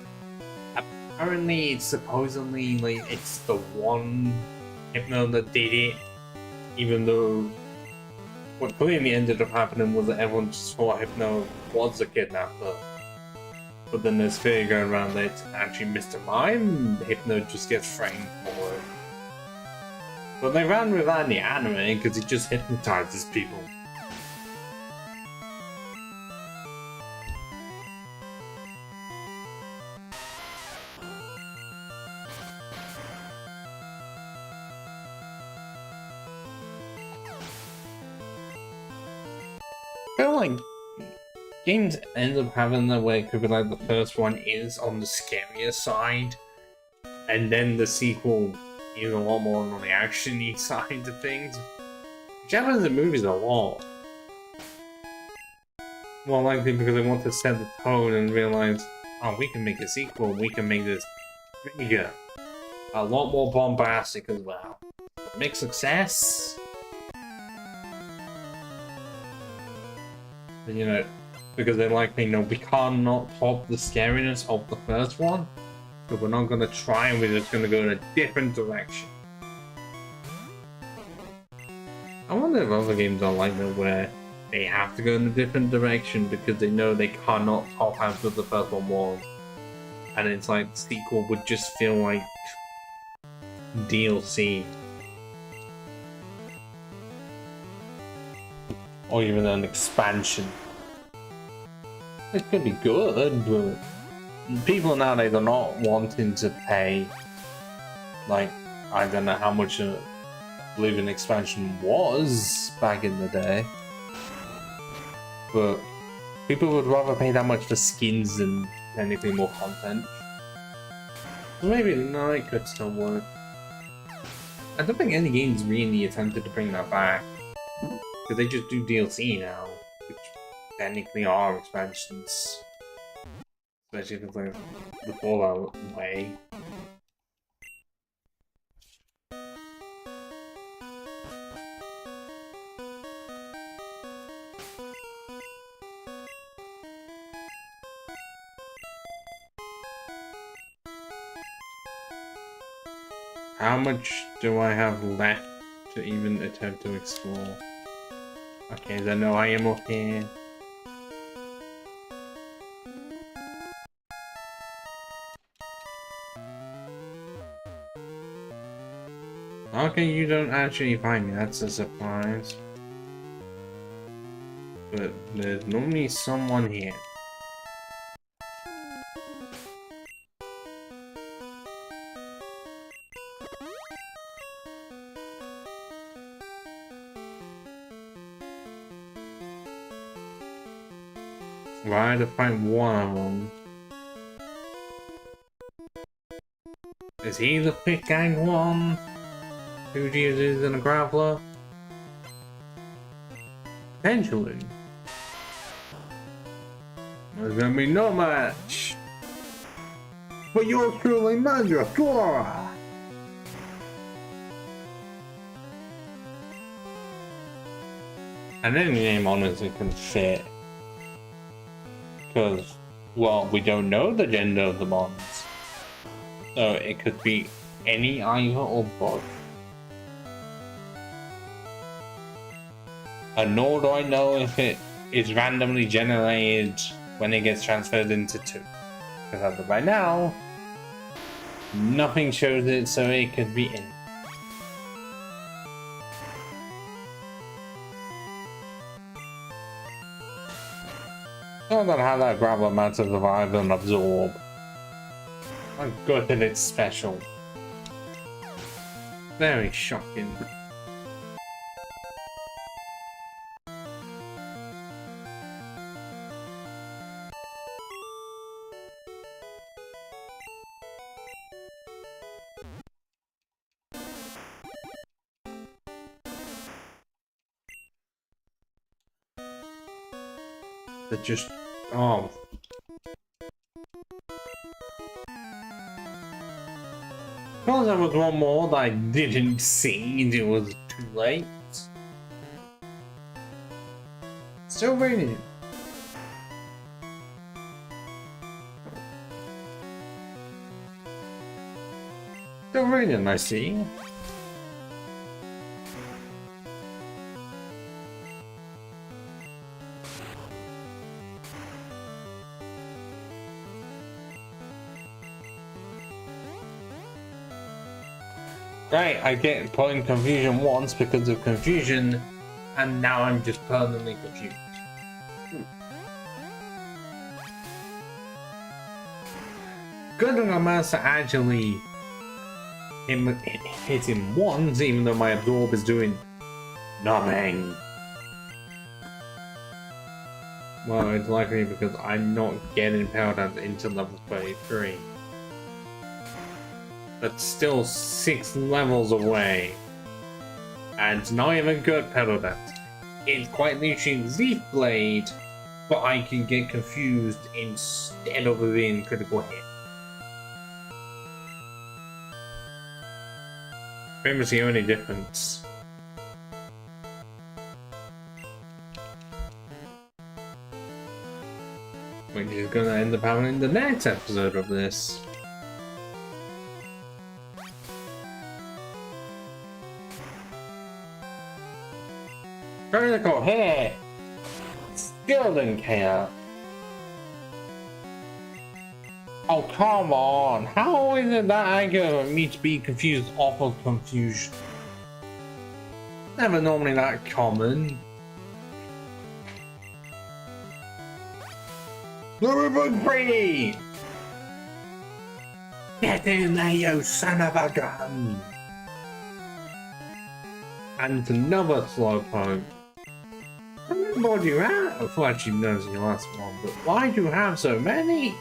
A: apparently it's supposedly like it's the one Hypno that did it, even though what clearly ended up happening was that everyone just thought Hypno was a kidnapper. But then there's theory going around that it's actually Mr. Mime, Hypno just gets framed for it. But they ran with that in the anime because he just hypnotizes people. I feel like games end up having that way, it could be like the first one is on the scarier side, and then the sequel is a lot more on the action-y side of things. Which happens in movies a lot. More likely because they want to set the tone and realize, oh, we can make a sequel, we can make this bigger. A lot more bombastic as well. Mixed success. You know, because they likely know we cannot top the scariness of the first one, so we're not going to try and we're just going to go in a different direction. I wonder if other games are like that where they have to go in a different direction because they know they cannot top how good the first one was. And it's like the sequel would just feel like DLC. Or even an expansion. It could be good, but people nowadays are not wanting to pay, like, I don't know how much a Living expansion was back in the day, but people would rather pay that much for skins than anything more content. So maybe no, it could still work. I don't think any games really attempted to bring that back, because they just do DLC now, which technically are expansions. Especially if it's like the Fallout way. How much do I have left to even attempt to explore? Okay, I know I am up here. Okay, you don't actually find me, that's a surprise. But there's normally someone here. Right, to find one of them. Is he the Fit Gang one? Who uses in a grappler? Potentially. There's gonna be no match. But yours truly, Mandragora! And any name honestly can fit. Because, well, we don't know the gender of the mons. So it could be any, either, or both. And nor do I know if it is randomly generated when it gets transferred into 2. Because as of right now, nothing shows it, so it could be any. Not that how that grab amount to survive and absorb. My god, that it's special. Very shocking. That just... oh. Because there was one more that I didn't see and it was too late. Still raining. Still raining, I see. Right, I get put in confusion once because of confusion, and now I'm just permanently confused. Good thing I managed to actually hit him once, even though my absorb is doing nothing. Well, it's likely because I'm not getting powered up into level 33. But still 6 levels away. And it's not even good pedal dance. It's quite literally Leaf Blade, but I can get confused instead of being critical hit. Pretty much the only difference. Which is gonna end up happening in the next episode of this. Critical hit! Still didn't care. Oh, come on! How is it that accurate for me to be confused off of confusion? Never normally that common. Blue free! Get in there, you son of a gun! And another slowpoke. I remember what you have. I thought actually noticed your last one, but why do you have so many?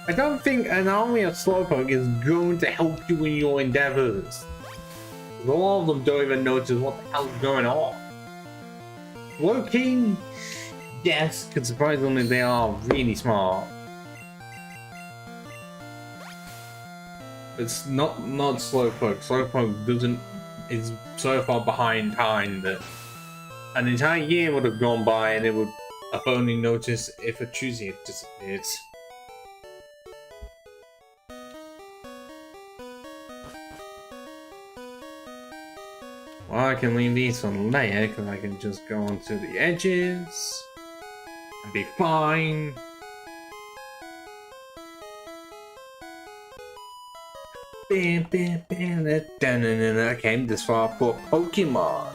A: I don't think an army of slowpoke is going to help you in your endeavors. A lot of them don't even notice what the hell's going on. Working? Yes, because surprisingly they are really smart. It's not slowpoke. Slowpoke is so far behind time that an entire year would have gone by and it would have only noticed if a Tuesday had disappeared. Well, I can leave these for later because I can just go onto the edges and be fine. Bam, bam, bam, I came this far for Pokemon.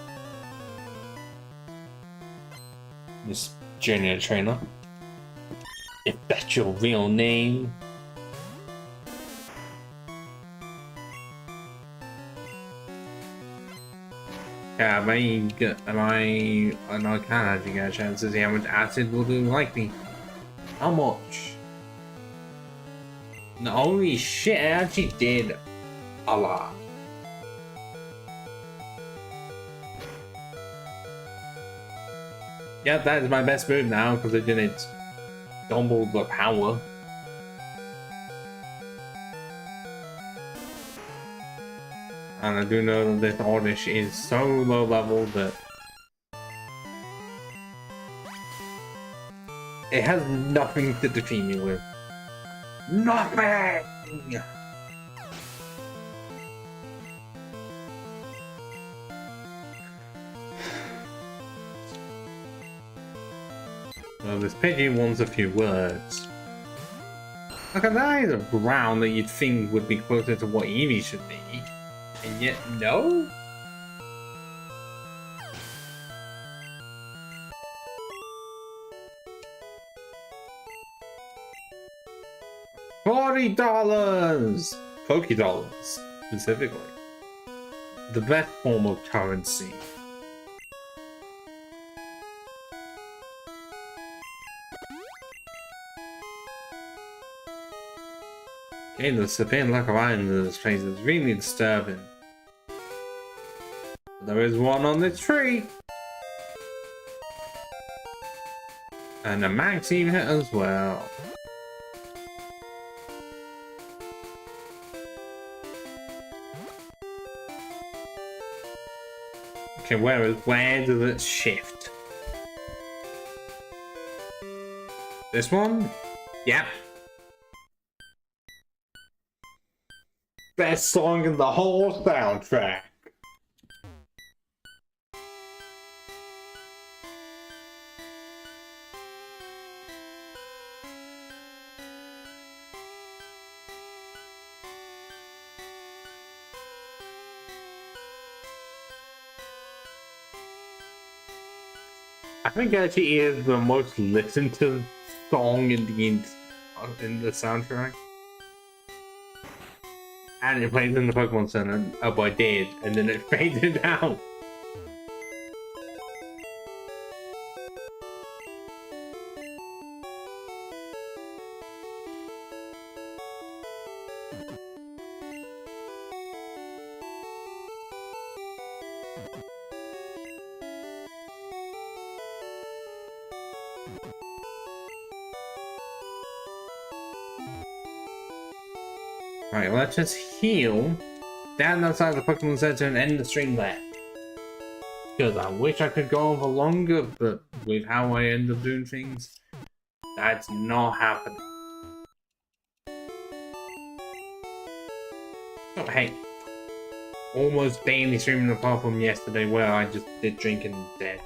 A: Miss Junior Trainer. If that's your real name. Yeah, and I can actually get a chance to see how much acid will do like me. How much? No, holy shit, I actually did a lot. Yeah, that is my best move now because it didn't double the power. And I do know that this Oddish is so low level that it has nothing to defeat me with. Nothing! Well, this Pidgey wants a few words. Look at that, is a brown that you'd think would be closer to what Eevee should be. And yet, no? $40! $40, specifically. The best form of currency. Okay, the severe lack of iron in this place is really disturbing. There is one on the tree! And a maxi hit as well. Okay, where does it shift? This one? Yep. Best song in the whole soundtrack. I think it actually is the most listened to song in the soundtrack. And it plays in the Pokemon Center. Oh boy, it did, and then it faded out. Right, let's just heal, stand outside the Pokemon Center and end the stream there. Because I wish I could go on for longer, but with how I end up doing things, that's not happening. Oh, hey. Almost daily streaming apart from yesterday where I just did drinking instead.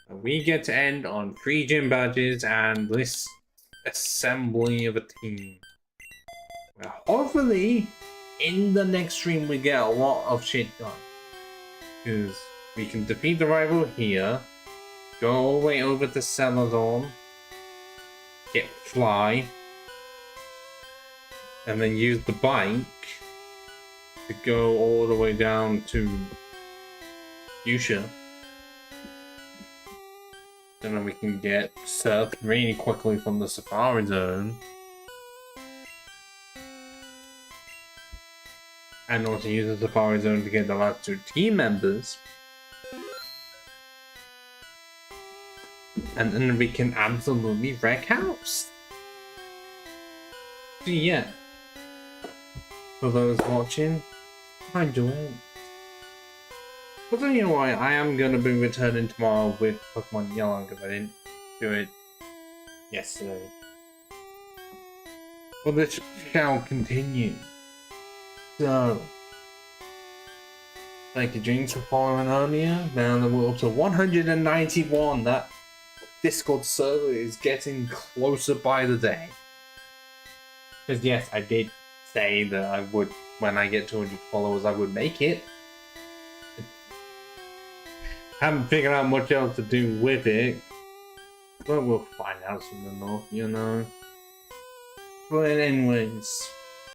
A: We get to end on 3 gym badges and this assembly of a team. Well, hopefully, in the next stream we get a lot of shit done. Because we can defeat the rival here, go all the way over to Celadon, get Fly, and then use the bike to go all the way down to Fuchsia. And then we can get Surf really quickly from the Safari Zone. And also use the Safari Zone to get the last 2 team members. And then we can absolutely wreck house. So yeah. For those watching, I do it. But then you know what, I am going to be returning tomorrow with Pokemon Yellow because I didn't do it yesterday. Well, this shall continue. So, thank you, James, for following earlier. Now that we're up to 191, that Discord server is getting closer by the day. Because yes, I did say that I would, when I get 200 followers, I would make it. Haven't figured out much else to do with it. But we'll find out soon enough, you know. But anyways.